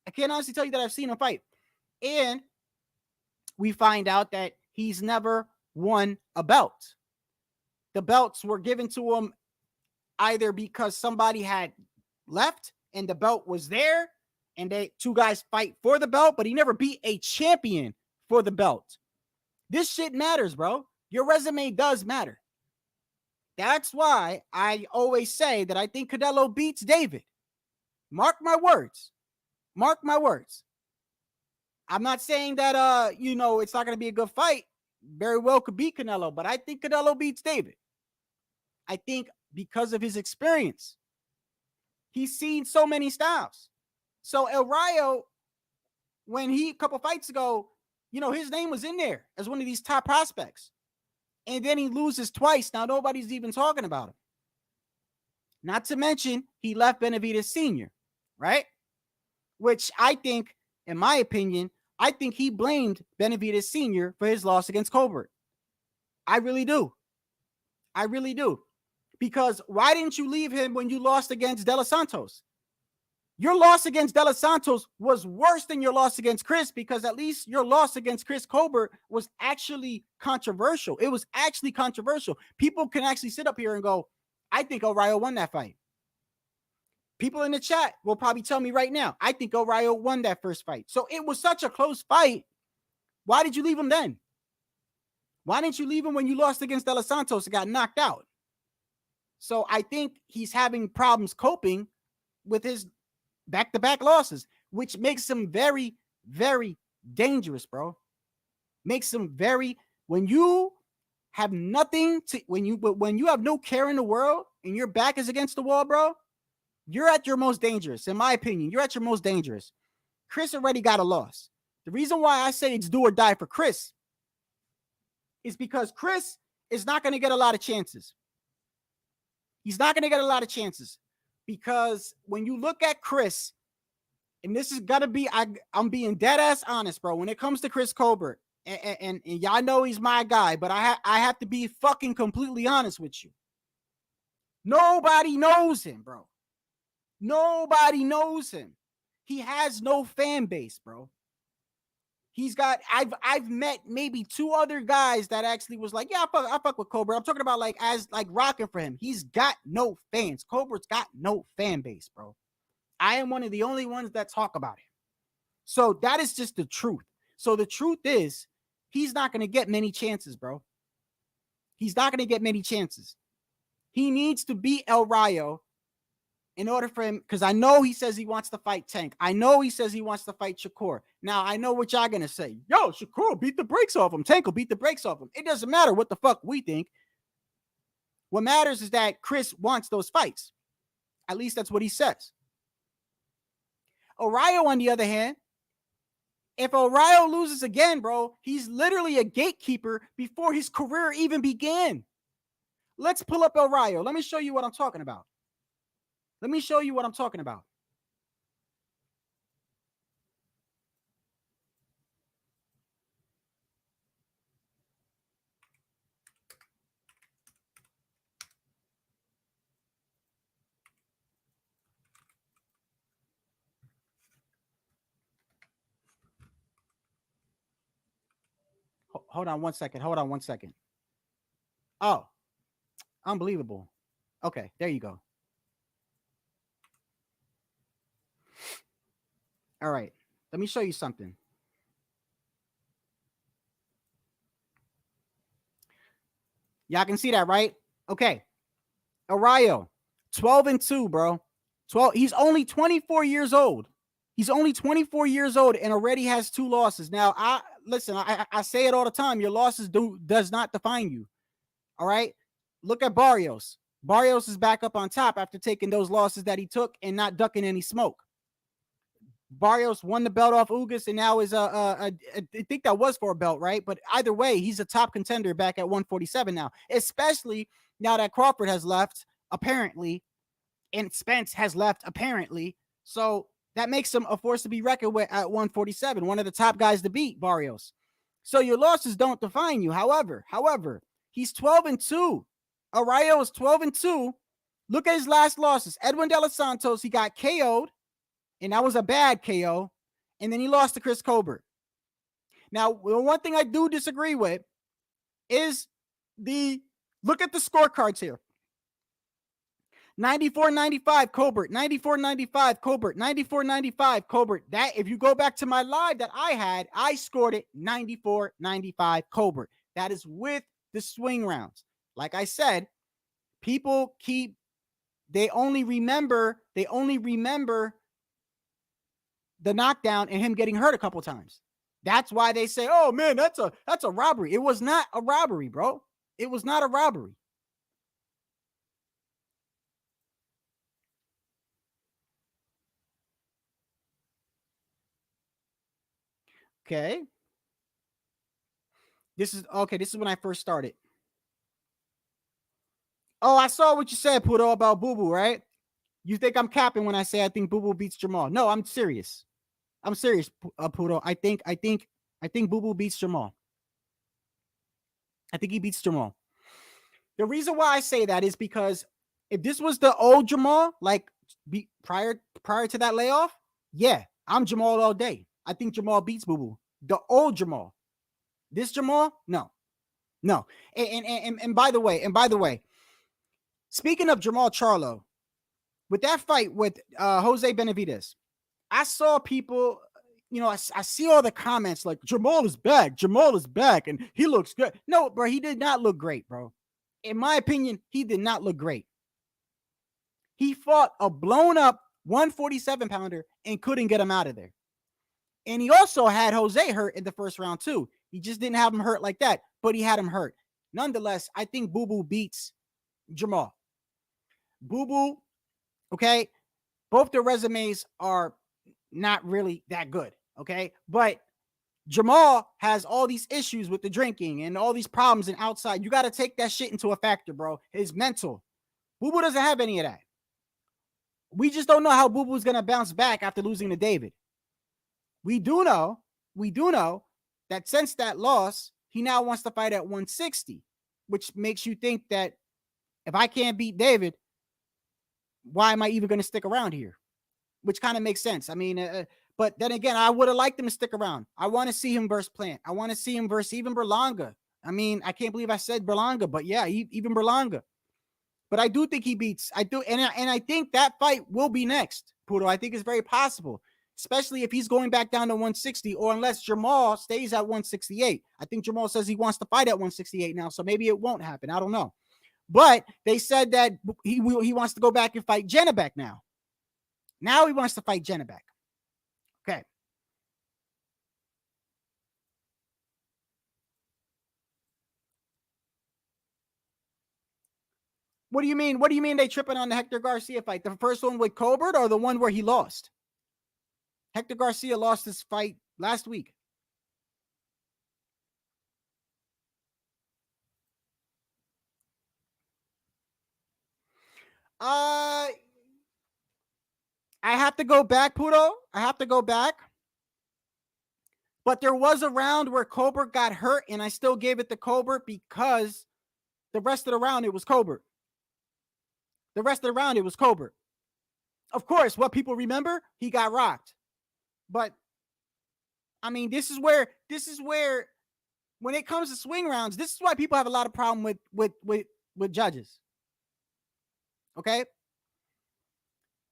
[SPEAKER 3] I can't honestly tell you that I've seen him fight. And we find out that he's never won a belt. The belts were given to him either because somebody had left and the belt was there, and 2 guys fight for the belt, but he never beat a champion for the belt. This shit matters, bro. Your resume does matter. That's why I always say that I think Canelo beats David. Mark my words. Mark my words. I'm not saying that, it's not going to be a good fight. Very well could beat Canelo, but I think Canelo beats David. I think because of his experience. He's seen so many styles. So El Rayo, when a couple fights ago, his name was in there as one of these top prospects. And then he loses twice. Now nobody's even talking about him. Not to mention, he left Benavidez Sr., right? Which I think, in my opinion, I think he blamed Benavidez Sr. for his loss against Colbert. I really do. I really do. Because why didn't you leave him when you lost against De Los Santos? Your loss against De Los Santos was worse than your loss against Chris, because at least your loss against Chris Colbert was actually controversial. It was actually controversial. People can actually sit up here and go, I think El Rayo won that fight. People in the chat will probably tell me right now, I think El Rayo won that first fight. So it was such a close fight. Why did you leave him then? Why didn't you leave him when you lost against De Los Santos and got knocked out? So I think he's having problems coping with his back-to-back losses, which makes him very, very dangerous, bro. Makes him when you have nothing to, when you have no care in the world and your back is against the wall, bro, you're at your most dangerous. In my opinion, you're at your most dangerous. Chris already got a loss. The reason why I say it's do or die for Chris is because Chris is not going to get a lot of chances. He's not going to get a lot of chances because when you look at Chris, and this is gotta be, I'm being dead ass honest, bro. When it comes to Chris Colbert, and y'all know he's my guy, but I have to be fucking completely honest with you. Nobody knows him, bro. Nobody knows him. He has no fan base, bro. He's got, I've met maybe 2 other guys that actually was like, yeah, I fuck with Colbert. I'm talking about like as like rocking for him. He's got no fans. Colbert's got no fan base, bro. I am one of the only ones that talk about him. So that is just the truth. So the truth is, he's not going to get many chances, bro. He's not going to get many chances. He needs to beat El Rayo in order for him, because I know he says he wants to fight Tank. I know he says he wants to fight Shakur. Now, I know what y'all going to say. Yo, Shakur beat the brakes off him. Tank will beat the brakes off him. It doesn't matter what the fuck we think. What matters is that Chris wants those fights. At least that's what he says. Rayo, on the other hand, if Rayo loses again, bro, he's literally a gatekeeper before his career even began. Let's pull up El Rayo. Let me show you what I'm talking about. Let me show you what I'm talking about. Hold on one second. Hold on one second. Oh, unbelievable. Okay, there you go. All right, let me show you something. Y'all can see that, right? Okay. Rayo, 12-2, bro. 12. He's only 24 years old. He's only 24 years old and already has 2 losses. Now, I say it all the time. Your losses does not define you. All right? Look at Barrios. Barrios is back up on top after taking those losses that he took and not ducking any smoke. Barrios won the belt off Ugas and now is I think that was for a belt, right? But either way, he's a top contender back at 147 now, especially now that Crawford has left, apparently, and Spence has left, apparently. So that makes him a force to be reckoned with at 147, one of the top guys to beat, Barrios. So your losses don't define you. However, he's 12-2. Rayo is 12-2. Look at his last losses. Edwin De Los Santos, he got KO'd, and that was a bad KO. And then he lost to Chris Colbert. Now, one thing I do disagree with is look at the scorecards here. 94-95 Colbert, 94-95 Colbert, 94-95 Colbert. That, if you go back to my live that I had, I scored it 94-95 Colbert. That is with the swing rounds. Like I said, people they only remember the knockdown and him getting hurt a couple times. That's why they say, oh man, that's a robbery. It was not a robbery, bro. It was not a robbery. Okay. This is when I first started. Oh, I saw what you said, Pudo, about Boo Boo, right? You think I'm capping when I say I think Boo Boo beats Jamal. No, I'm serious. I'm serious, Pudo. I think Boo Boo beats Jamal. I think he beats Jamal. The reason why I say that is because if this was the old Jamal, like prior to that layoff, yeah, I'm Jamal all day. I think Jamal beats Boo Boo. The old Jamal. This Jamal, no. And by the way, speaking of Jamal Charlo, with that fight with Jose Benavidez, I saw people, I see all the comments like Jamal is back, and he looks good. No, bro, he did not look great, bro. In my opinion, he did not look great. He fought a blown up 147-pounder and couldn't get him out of there. And he also had Jose hurt in the first round too. He just didn't have him hurt like that, but he had him hurt. Nonetheless, I think Boo Boo beats Jamal. Boo Boo, okay, both their resumes are not really that good, okay? But Jamal has all these issues with the drinking and all these problems and outside. You got to take that shit into a factor, bro. His mental. Boo Boo doesn't have any of that. We just don't know how Boo Boo's gonna bounce back after losing to David. We do know that since that loss, he now wants to fight at 160, which makes you think that if I can't beat David, why am I even going to stick around here? Which kind of makes sense. I mean, but then again, I would have liked him to stick around. I want to see him versus Plant. I want to see him versus even Berlanga. I mean, I can't believe I said Berlanga, but yeah, even Berlanga. But I do think he beats. I do, and I think that fight will be next, Pudo. I think it's very possible, especially if he's going back down to 160, or unless Jamal stays at 168. I think Jamal says he wants to fight at 168 now, so maybe it won't happen. I don't know. But they said that he wants to go back and fight Janabek now. Now he wants to fight Janabek. Okay. What do you mean? What do you mean they tripping on the Hector Garcia fight? The first one with Colbert or the one where he lost? Hector Garcia lost his fight last week. I have to go back, Pudo. I have to go back. But there was a round where Colbert got hurt, and I still gave it to Colbert because the rest of the round, it was Colbert. The rest of the round, it was Colbert. Of course, what people remember, he got rocked. But, I mean, this is where, when it comes to swing rounds, this is why people have a lot of problem with judges. Okay?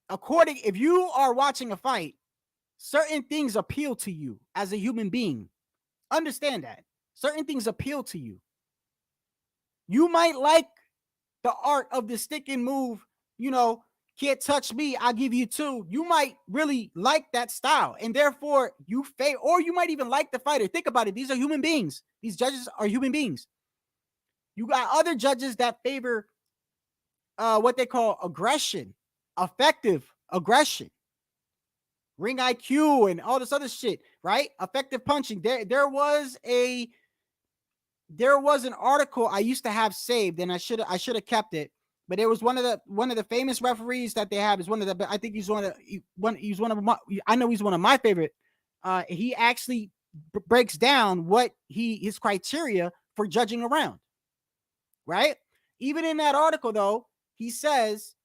[SPEAKER 3] If you are watching a fight, certain things appeal to you as a human being. Understand that. Certain things appeal to you. You might like the art of the stick and move, can't touch me, I'll give you two. You might really like that style, and therefore you fail, or you might even like the fighter. Think about it. These are human beings. These judges are human beings. You got other judges that favor what they call aggression, effective aggression, ring IQ, and all this other shit, right? Effective punching. There was an article I used to have saved, and I should have kept it. But it was one of the famous referees that they have is one of the. I think he's one of my. I know he's one of my favorite. He actually breaks down what his criteria for judging a round. Right. Even in that article, though, he says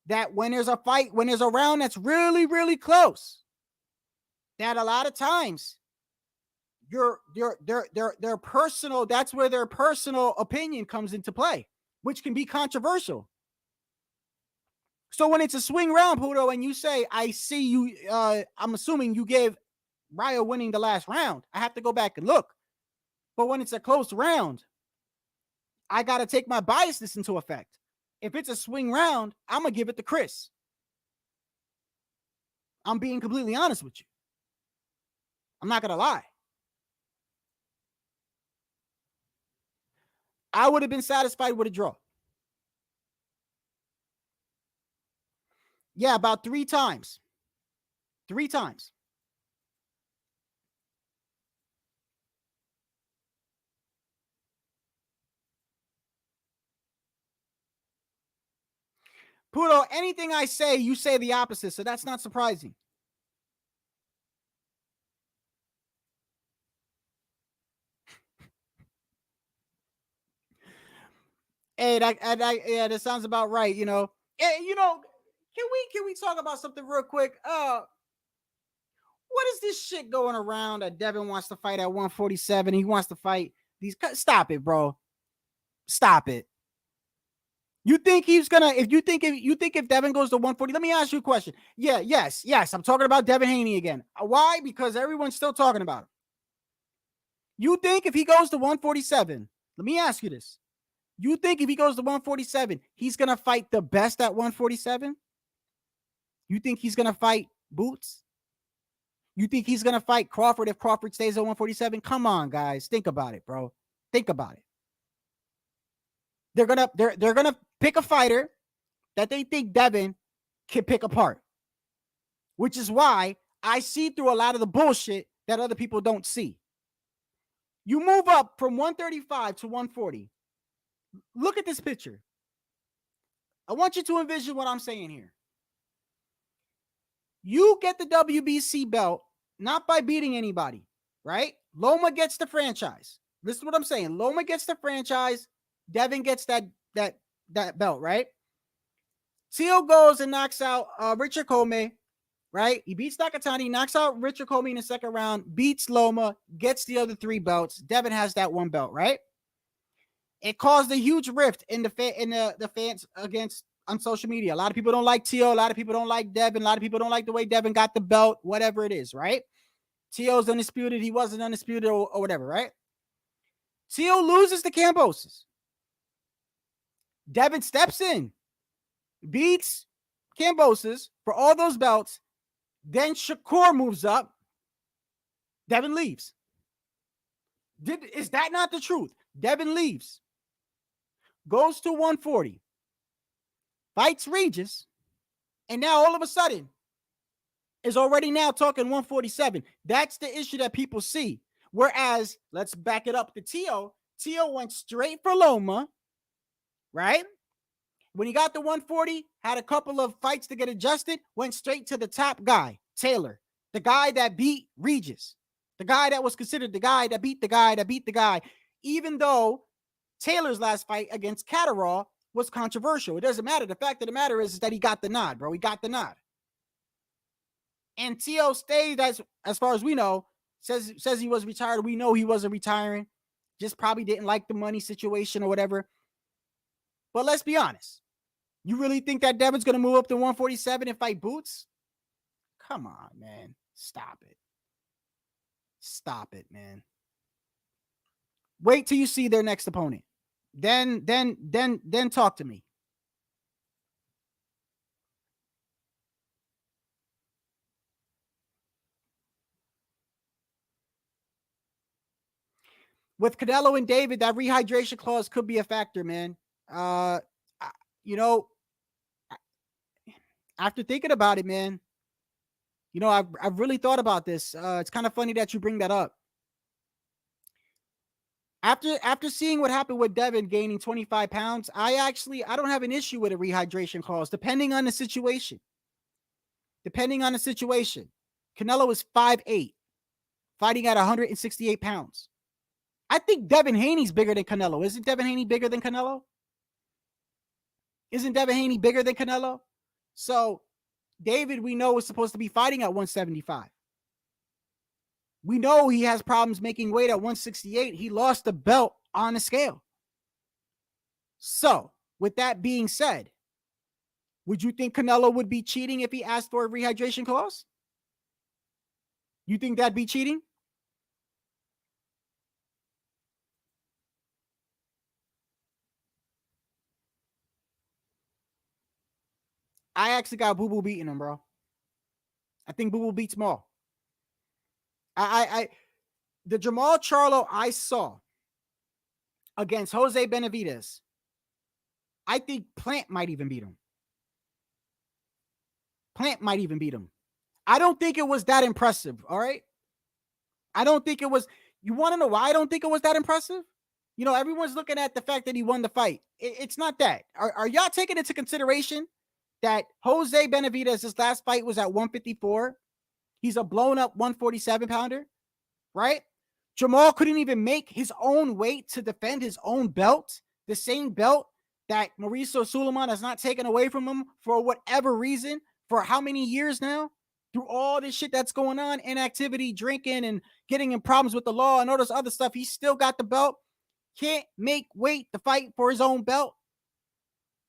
[SPEAKER 3] that when there's a fight, when there's a round that's really, really close, that a lot of times their personal, that's where their personal opinion comes into play, which can be controversial. So when it's a swing round, Pudo, and you say, I see you, I'm assuming you gave Rayo winning the last round. I have to go back and look. But when it's a close round, I got to take my biasness into effect. If it's a swing round, I'm going to give it to Chris. I'm being completely honest with you. I'm not going to lie. I would have been satisfied with a draw. Yeah, about 3 times. 3 times. Pudo, anything I say, you say the opposite, so that's not surprising. Hey, yeah, that sounds about right. Hey, can we talk about something real quick? What is this shit going around that Devin wants to fight at 147? He wants to fight these. Stop it, bro. Stop it. You think he's gonna? If Devin goes to 140, let me ask you a question. Yeah, yes. I'm talking about Devin Haney again. Why? Because everyone's still talking about him. You think if he goes to 147, let me ask you this. You think if he goes to 147, he's going to fight the best at 147? You think he's going to fight Boots? You think he's going to fight Crawford if Crawford stays at 147? Come on, guys. Think about it, bro. Think about it. They're going to pick a fighter that they think Devin can pick apart, which is why I see through a lot of the bullshit that other people don't see. You move up from 135 to 140. Look at this picture. I want you to envision what I'm saying here. You get the WBC belt not by beating anybody, right? Loma gets the franchise. This is what I'm saying. Loma gets the franchise. Devin gets that belt, right? Tio goes and knocks out Richard Comey, right? He beats Nakatani, knocks out Richard Comey in the second round, beats Loma, gets the other 3 belts. Devin has that 1 belt, right? It caused a huge rift in the fans against on social media. A lot of people don't like Tio. A lot of people don't like Devin. A lot of people don't like the way Devin got the belt, whatever it is, right? Tio's undisputed. He wasn't undisputed or whatever, right? Tio loses to Kambosos. Devin steps in, beats Kambosos for all those belts. Then Shakur moves up. Devin leaves. Is that not the truth? Devin leaves. Goes to 140. Fights Regis. And now all of a sudden is already now talking 147. That's the issue that people see. Whereas, let's back it up to Tio. Tio went straight for Loma, right? When he got the 140, had a couple of fights to get adjusted, went straight to the top guy, Taylor, the guy that beat Regis, the guy that was considered the guy that beat the guy that beat the guy, even though Taylor's last fight against Catterall was controversial. It doesn't matter. The fact of the matter is that he got the nod, bro. He got the nod. And Tio stayed, as far as we know, says he was retired. We know he wasn't retiring. Just probably didn't like the money situation or whatever. But let's be honest. You really think that Devin's going to move up to 147 and fight Boots? Come on, man. Stop it. Stop it, man. Wait till you see their next opponent. Then talk to me. With Canelo and David, that rehydration clause could be a factor, man. After thinking about it, man, I've really thought about this. It's kind of funny that you bring that up. After seeing what happened with Devin gaining 25 pounds, I don't have an issue with a rehydration clause, depending on the situation. Canelo is 5'8", fighting at 168 pounds. I think Devin Haney's bigger than Canelo. Isn't Devin Haney bigger than Canelo? So David, we know, is supposed to be fighting at 175. We know he has problems making weight at 168. He lost the belt on the scale. So, with that being said, would you think Canelo would be cheating if he asked for a rehydration clause? You think that'd be cheating? I actually got Boo Boo beating him, bro. I think Boo Boo beats Maul. The Jamal Charlo I saw against Jose Benavidez, I think Plant might even beat him. I don't think it was that impressive, all right? I don't think it was. You want to know why I don't think it was that impressive? Everyone's looking at the fact that he won the fight. It's not that. Are y'all taking into consideration that Jose Benavidez' last fight was at 154? He's a blown up 147 pounder, right? Jamal couldn't even make his own weight to defend his own belt, the same belt that Mauricio Suleiman has not taken away from him for whatever reason, for how many years now? Through all this shit that's going on, inactivity, drinking, and getting in problems with the law and all this other stuff, he still got the belt. Can't make weight to fight for his own belt,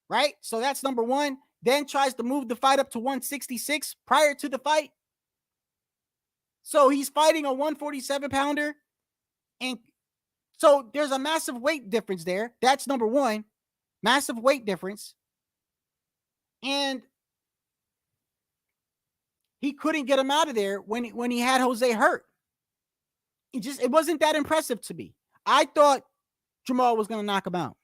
[SPEAKER 3] right? So that's number one. Then tries to move the fight up to 166 prior to the fight. So he's fighting a 147 pounder. And so there's a massive weight difference there. That's number one. Massive weight difference. And he couldn't get him out of there when he had Jose hurt. It wasn't that impressive to me. I thought Jamal was going to knock him out.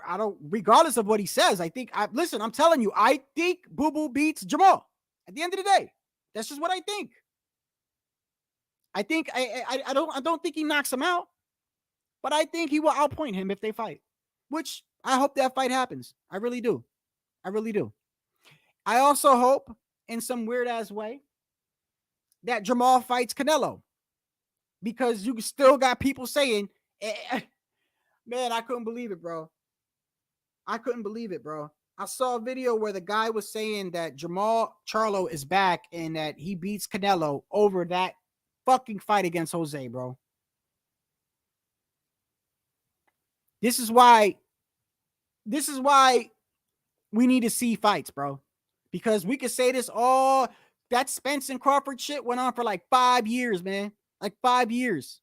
[SPEAKER 3] I don't, regardless of what he says, I'm telling you, I think Boo Boo beats Jamal at the end of the day. That's just what I think. I think I don't think he knocks him out, but I think he will outpoint him if they fight, which I hope that fight happens. I really do. I really do. I also hope in some weird ass way that Jamal fights Canelo, because you still got people saying, man, I couldn't believe it, bro. I couldn't believe it, bro. I saw a video where the guy was saying that Jamal Charlo is back and that he beats Canelo over that fucking fight against Jose, bro. This is why we need to see fights, bro. Because we could say this all, that Spence and Crawford shit went on for like 5 years, man. Like 5 years.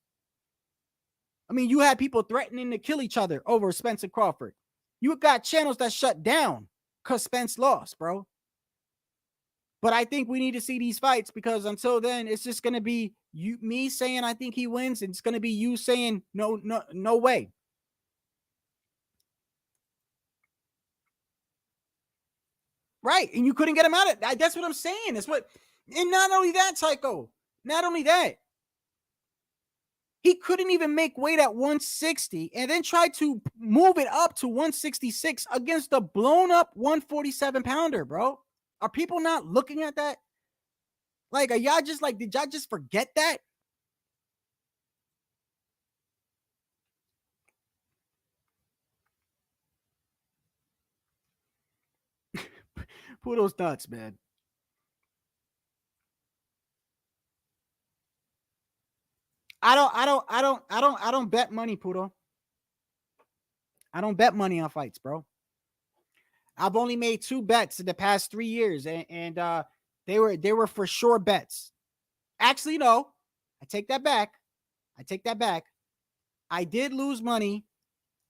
[SPEAKER 3] I mean, you had people threatening to kill each other over Spence and Crawford. You got channels that shut down because Spence lost, bro. But I think we need to see these fights, because until then, it's just going to be me saying I think he wins, and it's going to be you saying no way. Right. And you couldn't get him out of it. That's what I'm saying. That's what, and not only that, Tycho, not only that, he couldn't even make weight at 160 and then tried to move it up to 166 against a blown up 147 pounder, bro. Are people not looking at that? Like, are y'all just like, did y'all just forget that? Pudo's nuts, man. I don't bet money, Pudo. I don't bet money on fights, bro. I've only made 2 bets in the past 3 years, and they were for sure bets. Actually, no, I take that back. I did lose money.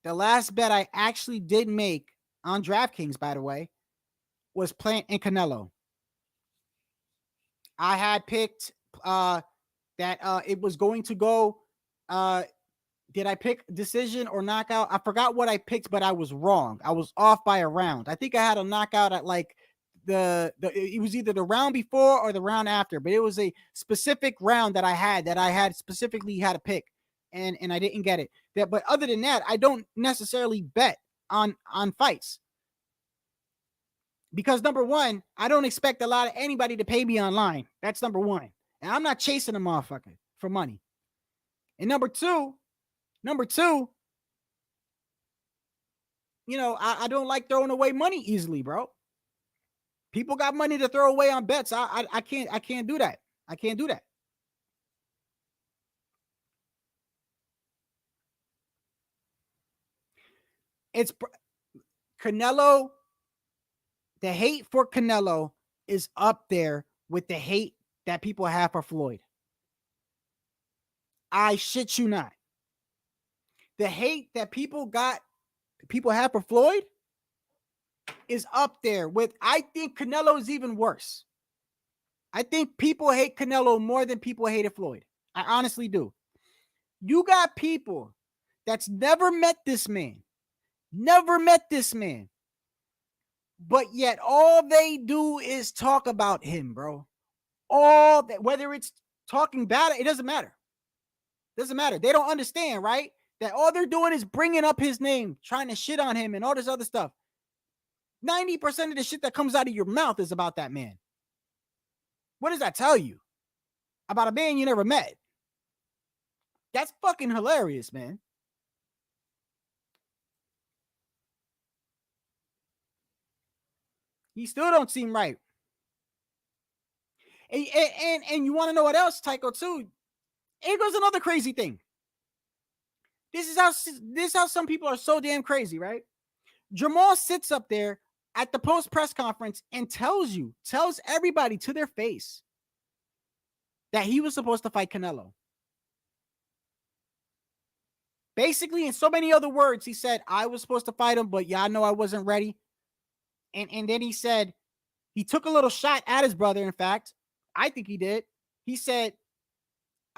[SPEAKER 3] The last bet I actually did make on DraftKings, by the way, was Plant and Canelo. I had picked that it was going to go. Did I pick decision or knockout? I forgot what I picked, but I was wrong. I was off by a round. I think I had a knockout at like it was either the round before or the round after, but it was a specific round that I had specifically had to pick, and I didn't get it. But other than that, I don't necessarily bet on fights, because number one, I don't expect a lot of anybody to pay me online. That's number one, and I'm not chasing a motherfucker for money. And number two, you know, I don't like throwing away money easily, bro. People got money to throw away on bets. I can't do that. I can't do that. It's Canelo. The hate for Canelo is up there with the hate that people have for Floyd. I shit you not. The hate that people have for Floyd is up there with, I think Canelo is even worse. I think people hate Canelo more than people hated Floyd. I honestly do. You got people that's never met this man, but yet all they do is talk about him, bro. All that, whether it's talking bad, it doesn't matter. They don't understand, right? That all they're doing is bringing up his name, trying to shit on him and all this other stuff. 90% of the shit that comes out of your mouth is about that man. What does that tell you? About a man you never met. That's fucking hilarious, man. You still don't seem right. And you want to know what else, Tycho, too? Here goes another crazy thing. This is how some people are so damn crazy, right? Jamal sits up there at the post press conference and tells everybody to their face that he was supposed to fight Canelo. Basically, in so many other words, he said, I was supposed to fight him, but y'all know I wasn't ready. And then he said, he took a little shot at his brother. In fact, I think he did. He said,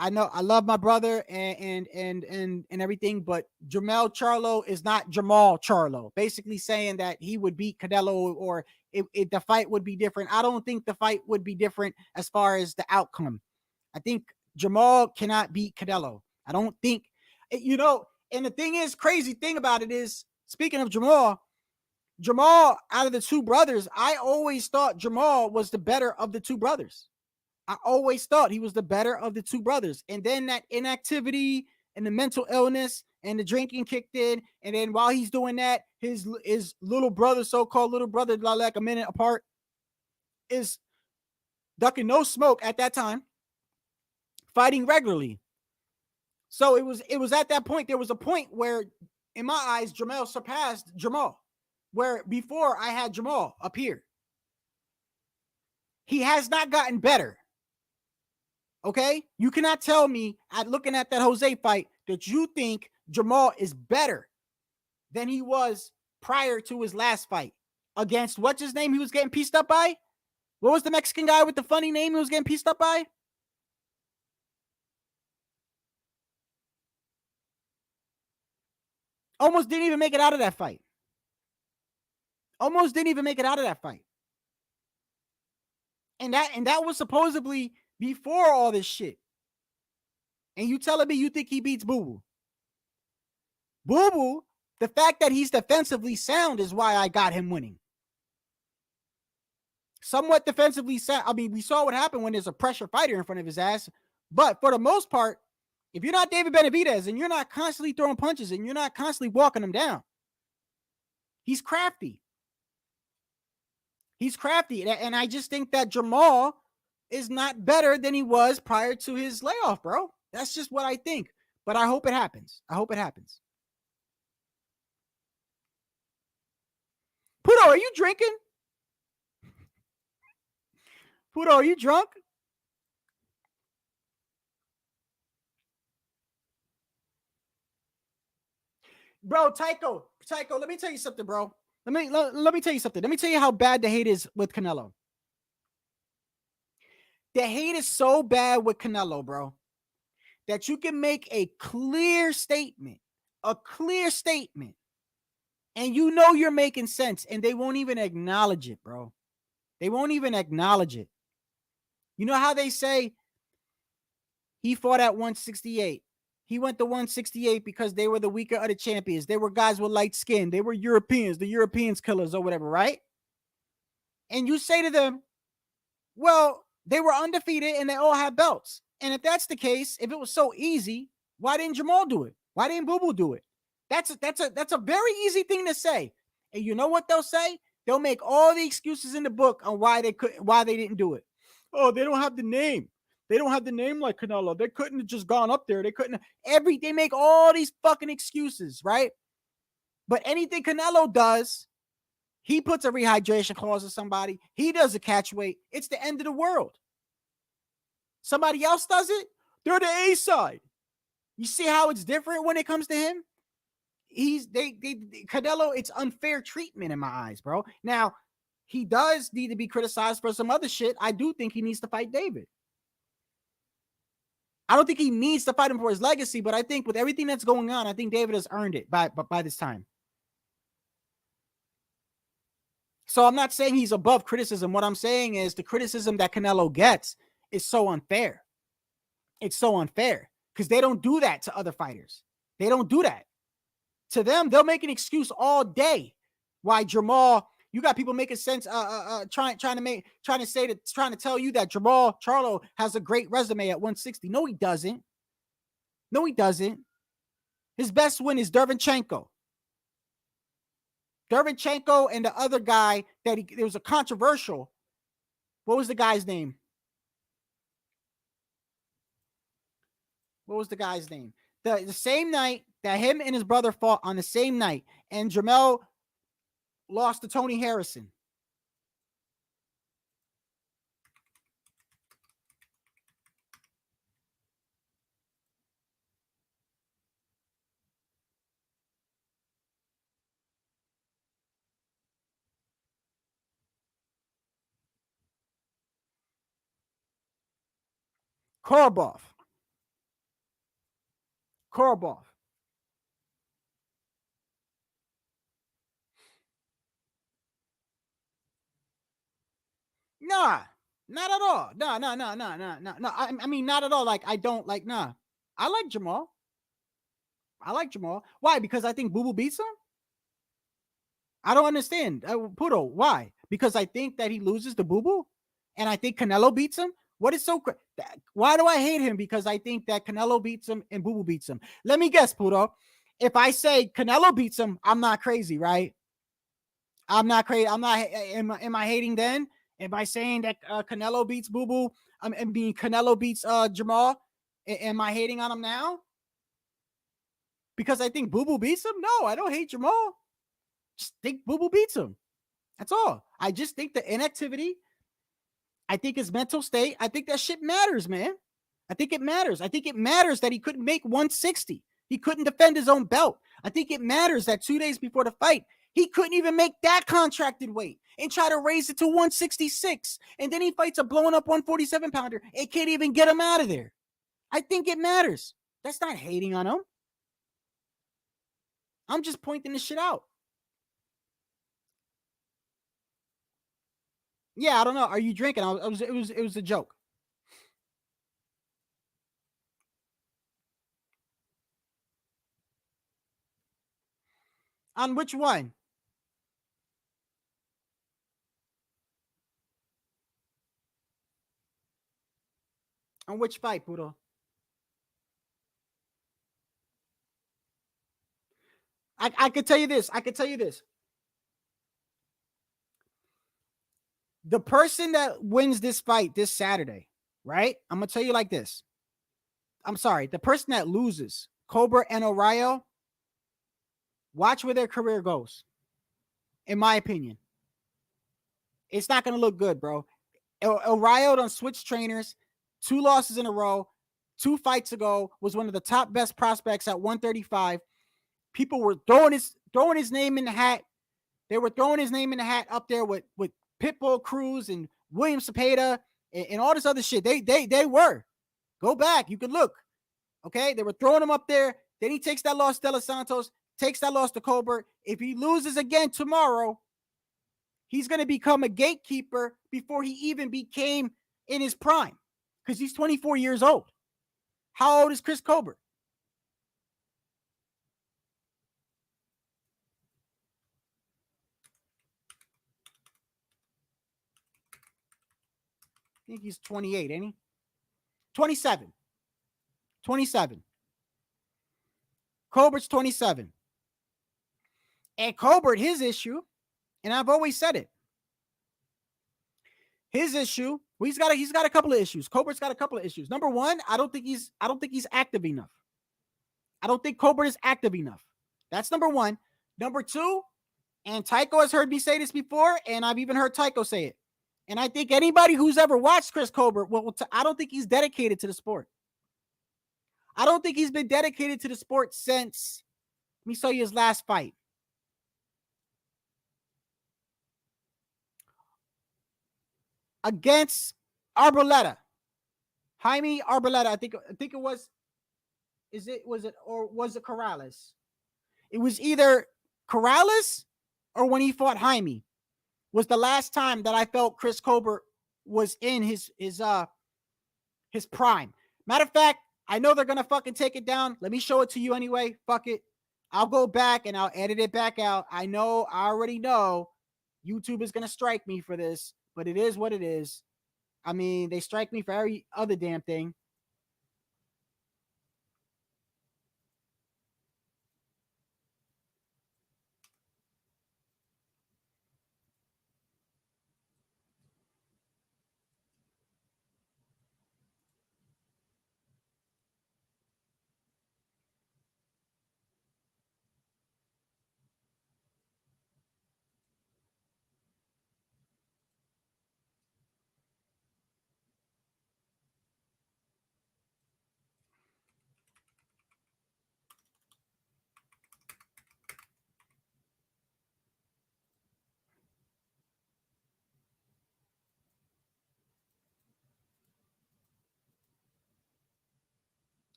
[SPEAKER 3] I know I love my brother and everything, but Jamal Charlo is not Jamal Charlo. Basically saying that he would beat Canelo, or the fight would be different. I don't think the fight would be different as far as the outcome. I think Jamal cannot beat Canelo. I don't think, you know, and the thing is, crazy thing about it is, speaking of Jamal out of the two brothers, I always thought Jamal was the better of the two brothers. I always thought he was the better of the two brothers. And then that inactivity and the mental illness and the drinking kicked in. And then while he's doing that, his little brother, so-called little brother, like a minute apart, is ducking no smoke at that time, fighting regularly. So it was at that point, there was a point where, in my eyes, Jamel surpassed Jamal, where before I had Jamal up here. He has not gotten better. Okay? You cannot tell me, at looking at that Jose fight, that you think Jamal is better than he was prior to his last fight against, what's his name he was getting pieced up by? What was the Mexican guy with the funny name he was getting pieced up by? Almost didn't even make it out of that fight. Almost didn't even make it out of that fight. And that was supposedly before all this shit. And you telling me you think he beats Boo Boo? Boo Boo, the fact that he's defensively sound is why I got him winning. Somewhat defensively sound. I mean, we saw what happened when there's a pressure fighter in front of his ass. But for the most part, if you're not David Benavidez and you're not constantly throwing punches and you're not constantly walking him down, he's crafty. He's crafty. And I just think that Jamal is not better than he was prior to his layoff, bro. That's just what I think. But I hope it happens. I hope it happens. Puto, are you drinking? Puto, are you drunk? Bro, Tycho, let me tell you something, bro. Let me tell you something. Let me tell you how bad the hate is with Canelo. The hate is so bad with Canelo, bro, that you can make a clear statement, and you know you're making sense, and they won't even acknowledge it, bro. They won't even acknowledge it. You know how they say he fought at 168. He went to 168 because they were the weaker of the champions. They were guys with light skin. They were Europeans, the Europeans killers or whatever, right? And you say to them, well, they were undefeated and they all have belts. And if that's the case, if it was so easy, why didn't Jamal do it? Why didn't Boo Boo do it? That's a very easy thing to say. And you know what they'll say? They'll make all the excuses in the book on why they didn't do it. Oh, they don't have the name. They don't have the name like Canelo. They couldn't have just gone up there. They couldn't. They make all these fucking excuses, right? But anything Canelo does, he puts a rehydration clause on somebody. He does a catch weight. It's the end of the world. Somebody else does it, they're the A side. You see how it's different when it comes to him? Canelo, it's unfair treatment in my eyes, bro. Now, he does need to be criticized for some other shit. I do think he needs to fight David. I don't think he needs to fight him for his legacy, but I think with everything that's going on, I think David has earned it by this time. So I'm not saying he's above criticism. What I'm saying is the criticism that Canelo gets is so unfair. It's so unfair because they don't do that to other fighters. They don't do that. To them, they'll make an excuse all day why Jamal. You got people making sense, trying to tell you that Jamal Charlo has a great resume at 160. No, he doesn't. No, he doesn't. His best win is Derevyanchenko. Derevyanchenko and the other guy there was a controversial. What was the guy's name? What was the guy's name? The same night that him and his brother fought on the same night, and Jamel lost to Tony Harrison. Colbert. Nah. Not at all. No. I mean, not at all. Like, I don't like, nah. I like Jamal. Why? Because I think Boo Boo beats him? I don't understand. Puto, why? Because I think that he loses to Boo Boo? And I think Canelo beats him? What is so why do I hate him? Because I think that Canelo beats him and Boo Boo beats him. Let me guess, Puto. If I say Canelo beats him, I'm not crazy, right? I'm not crazy. I'm not. Am I hating then? Am I saying that Canelo beats Boo Boo? And being Canelo beats Jamal? Am I hating on him now? Because I think Boo Boo beats him? No, I don't hate Jamal. Just think Boo Boo beats him. That's all. I just think the inactivity. I think his mental state. I think that shit matters, man. I think it matters. I think it matters that he couldn't make 160. He couldn't defend his own belt. I think it matters that 2 days before the fight, he couldn't even make that contracted weight and try to raise it to 166. And then he fights a blowing up 147 pounder. It can't even get him out of there. I think it matters. That's not hating on him. I'm just pointing this shit out. Yeah, I don't know. Are you drinking? It was a joke. On which one? On which fight, Poodle? I could tell you this. The person that wins this fight this Saturday, right? I'm going to tell you like this. I'm sorry. The person that loses, Colbert and Rayo, watch where their career goes. In my opinion. It's not going to look good, bro. Rayo done switched trainers, 2 losses in a row, 2 fights ago, was one of the top best prospects at 135. People were throwing his name in the hat. They were throwing his name in the hat up there with Pitbull Cruz and William Cepeda and all this other shit. They were. Go back. You can look. Okay? They were throwing him up there. Then he takes that loss to De Los Santos, takes that loss to Colbert. If he loses again tomorrow, he's going to become a gatekeeper before he even became in his prime because he's 24 years old. How old is Chris Colbert? I think he's 28, ain't he? 27. Colbert's 27. And Colbert, his issue, and I've always said it. His issue, well, he's got a couple of issues. Colbert's got a couple of issues. Number one, I don't think he's active enough. I don't think Colbert is active enough. That's number one. Number two, and Tycho has heard me say this before, and I've even heard Tycho say it. And I think anybody who's ever watched Chris Colbert, I don't think he's dedicated to the sport. I don't think he's been dedicated to the sport since, let me show you his last fight. Against Arboleda. Jaime Arboleda, I think it was, was it Corrales? It was either Corrales or when he fought Jaime. Was the last time that I felt Chris Colbert was in his prime. Matter of fact, I know they're going to fucking take it down. Let me show it to you anyway. Fuck it. I'll go back and I'll edit it back out. I already know YouTube is going to strike me for this, but it is what it is. I mean, they strike me for every other damn thing.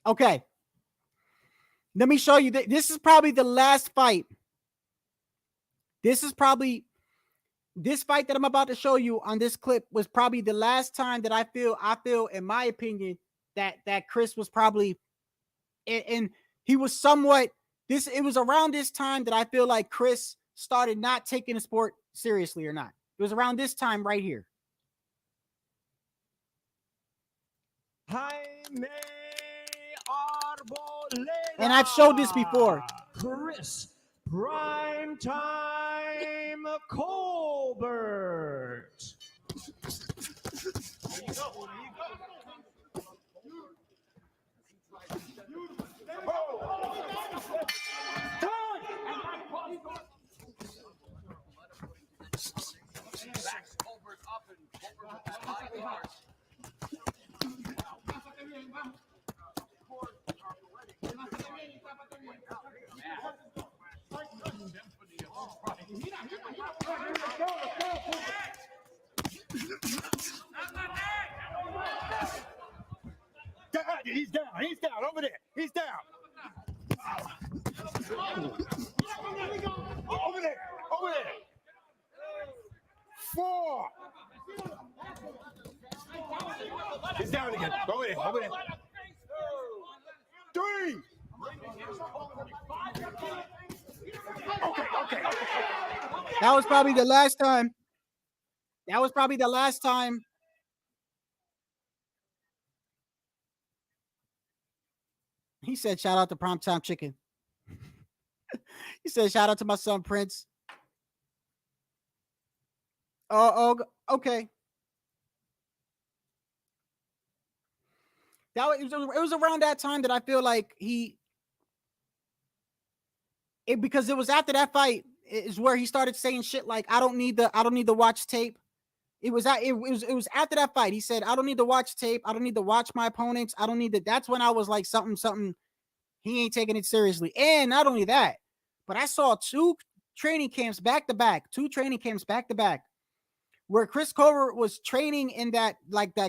[SPEAKER 3] Okay. Let me show you. This is probably the last fight. This is probably This fight that I'm about to show you on this clip was probably the last time that I feel, in my opinion, that Chris was probably, and he was somewhat, it was around this time that I feel like Chris started not taking the sport seriously or not. It was around this time right here.
[SPEAKER 4] Jaime Arboleda.
[SPEAKER 3] And I've showed this before.
[SPEAKER 4] Chris Primetime Colbert.
[SPEAKER 7] He's down. He's down. Over there. He's down. Over there. Over there. 4. He's down again. Over there. Over there. 3. Okay.
[SPEAKER 3] That was probably the last time. He said, shout out to Primetime Chicken. He said, shout out to my son, Prince. Oh, okay. It was around that time that I feel like because it was after that fight is where he started saying shit like, I don't need to watch tape. It was after that fight. He said, I don't need to watch tape. I don't need to watch my opponents. I don't need to. That's when I was like, something. He ain't taking it seriously. And not only that, but I saw 2 training camps back to back, where Chris Colbert was training in that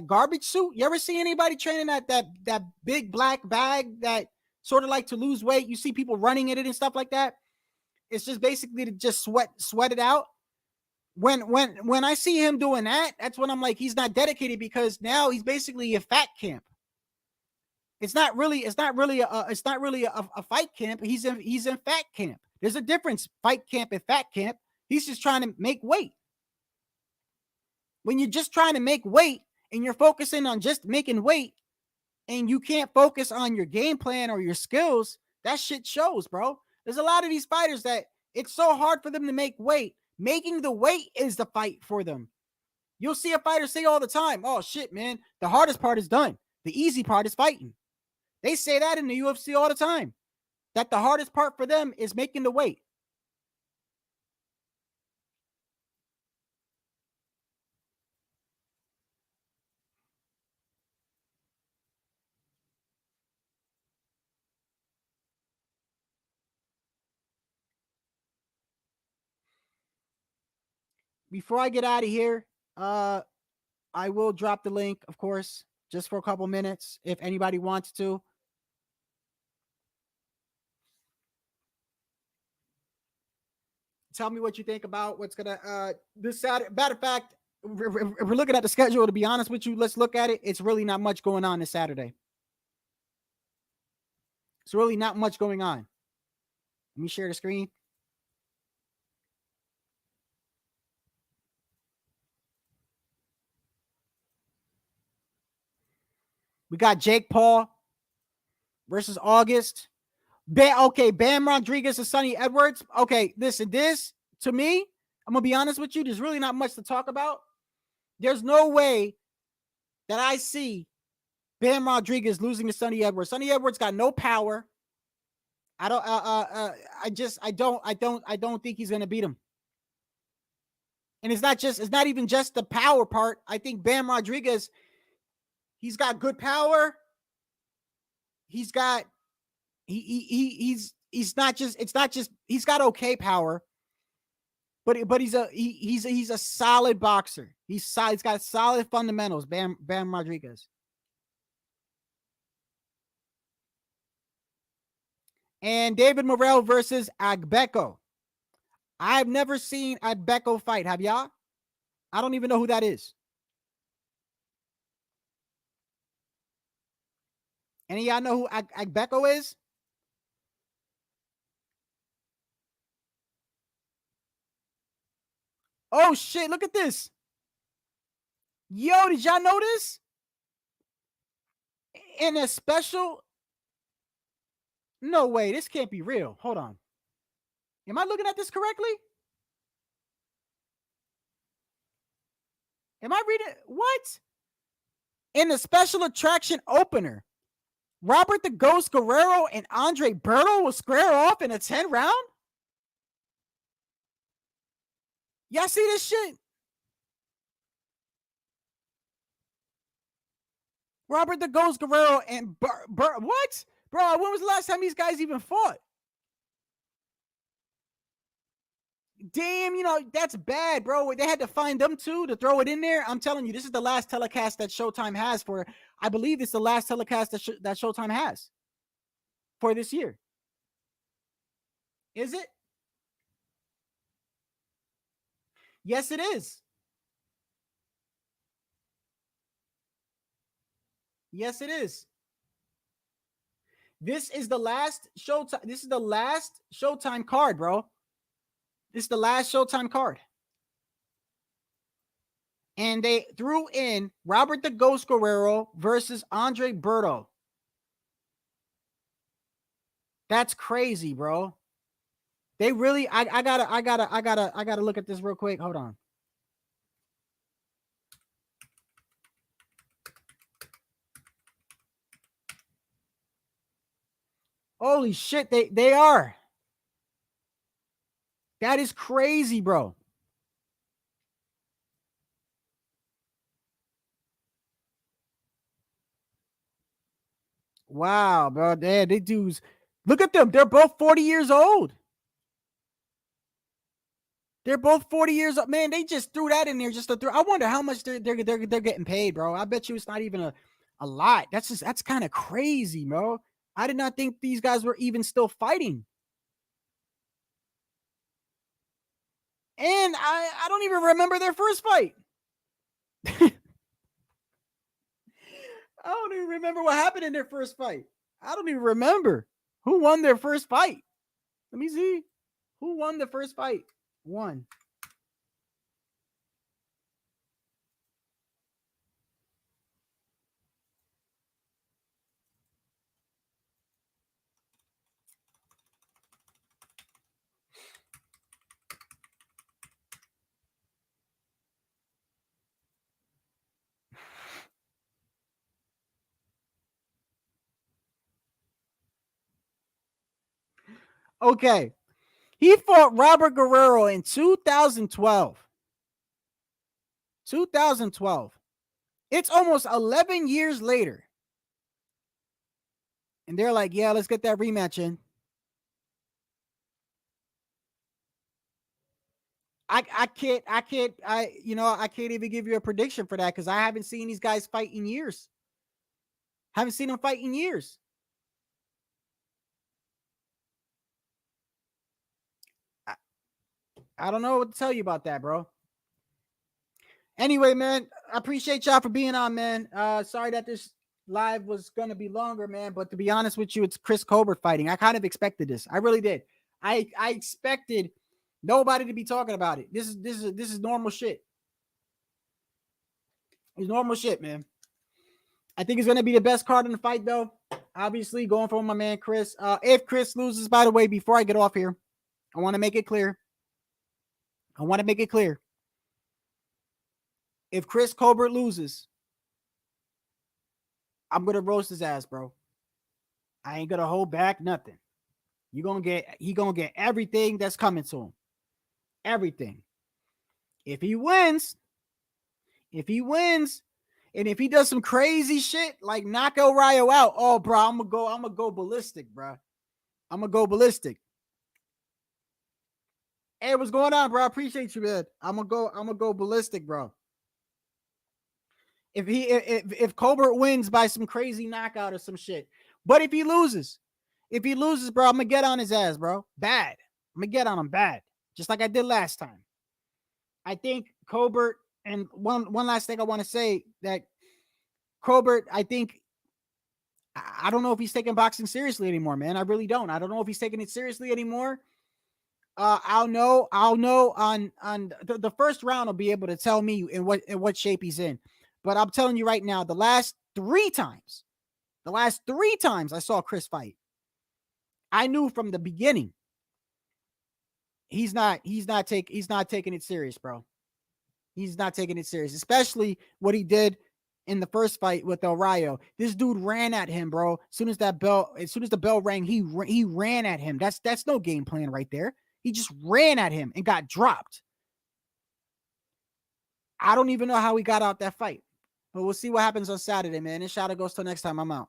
[SPEAKER 3] garbage suit. You ever see anybody training that big black bag that sort of like to lose weight? You see people running in it and stuff like that. It's just basically to just sweat it out. When I see him doing that, that's when I'm like, he's not dedicated, because now he's basically a fat camp. It's not really a fight camp. He's in fat camp. There's a difference, fight camp and fat camp. He's just trying to make weight. When you're just trying to make weight and you're focusing on just making weight and you can't focus on your game plan or your skills, that shit shows, bro. There's a lot of these fighters that it's so hard for them to make weight. Making the weight is the fight for them. You'll see a fighter say all the time, oh shit, man, the hardest part is done. The easy part is fighting. They say that in the UFC all the time, that the hardest part for them is making the weight. Before I get out of here, I will drop the link, of course, just for a couple minutes if anybody wants to. Tell me what you think about what's gonna this Saturday. Matter of fact, if we're looking at the schedule, to be honest with you, let's look at it. It's really not much going on this Saturday. It's really not much going on. Let me share the screen. We got Jake Paul versus August. Bam Rodriguez and Sonny Edwards. Okay, listen, this, to me, I'm going to be honest with you, there's really not much to talk about. There's no way that I see Bam Rodriguez losing to Sonny Edwards. Sonny Edwards got no power. I don't think he's going to beat him. And it's not even just the power part. I think Bam Rodriguez, he's got good power. He's got he's not just, it's not just, he's got okay power, but he's a solid boxer. He's got solid fundamentals. Bam Rodriguez. And David Morell versus Agbeko. I've never seen Agbeko fight. Have y'all? I don't even know who that is. Any of y'all know who Agbeko is? Oh, shit. Look at this. Yo, did y'all know this? In a special... No way. This can't be real. Hold on. Am I looking at this correctly? Am I reading? What? In the special attraction opener, Robert the Ghost Guerrero and Andre Berto will square off in a 10 round? Y'all see this shit? Robert the Ghost Guerrero and what? Bro, when was the last time these guys even fought? Damn, you know, that's bad, bro. They had to find them too to throw it in there. I'm telling you, this is the last telecast that Showtime has for, I believe it's the last telecast that Showtime has for this year. Is it? Yes, it is. Yes, it is. This is the last Showtime. This is the last Showtime card, bro. This is the last Showtime card. And they threw in Robert the Ghost Guerrero versus Andre Berto. That's crazy, bro. They really, I gotta look at this real quick. Hold on. Holy shit, they are. That is crazy, bro. Wow, bro. They dudes. Look at them. They're both 40 years old. They're both 40 years old. Man, they just threw that in there just to throw. I wonder how much they're getting paid, bro. I bet you it's not even a lot. That's kind of crazy, bro. I did not think these guys were even still fighting. And I don't even remember their first fight. I don't even remember what happened in their first fight. I don't even remember who won their first fight. Let me see. Who won the first fight? One. Okay. He fought Robert Guerrero in 2012. 2012. It's almost 11 years later. And they're like, yeah, let's get that rematch in. I can't even give you a prediction for that because I haven't seen these guys fight in years. Haven't seen them fight in years. I don't know what to tell you about that, bro. Anyway, man, I appreciate y'all for being on, man. Sorry that this live was going to be longer, man. But to be honest with you, it's Chris Colbert fighting. I kind of expected this. I really did. I expected nobody to be talking about it. This is normal shit. It's normal shit, man. I think it's going to be the best card in the fight, though. Obviously, going for my man, Chris. If Chris loses, by the way, before I get off here, I want to make it clear. If Chris Colbert loses, I'm going to roast his ass, bro. I ain't going to hold back nothing. He going to get everything that's coming to him. Everything. If he wins, and if he does some crazy shit like knock El Rayo out, oh, bro, I'm gonna go ballistic, bro. I'm gonna go ballistic. Hey, what's going on, bro? I appreciate you, man. I'm gonna go ballistic, bro. If Colbert wins by some crazy knockout or some shit, but if he loses, bro, I'm gonna get on his ass, bro. Bad. I'm gonna get on him bad. just like I did last time. I think Colbert, and one last thing I want to say, that Colbert, I don't know if he's taking boxing seriously anymore, man. I really don't. I don't know if he's taking it seriously anymore. I'll know on the first round. I'll be able to tell me in what shape he's in. But I'm telling you right now, the last three times I saw Chris fight, I knew from the beginning he's not taking it serious, bro. He's not taking it serious, especially what he did in the first fight with Rayo. This dude ran at him, bro. As soon as the bell rang, he ran at him. That's no game plan right there. He just ran at him and got dropped. I don't even know how he got out that fight, but we'll see what happens on Saturday, man. And shout out goes till next time. I'm out.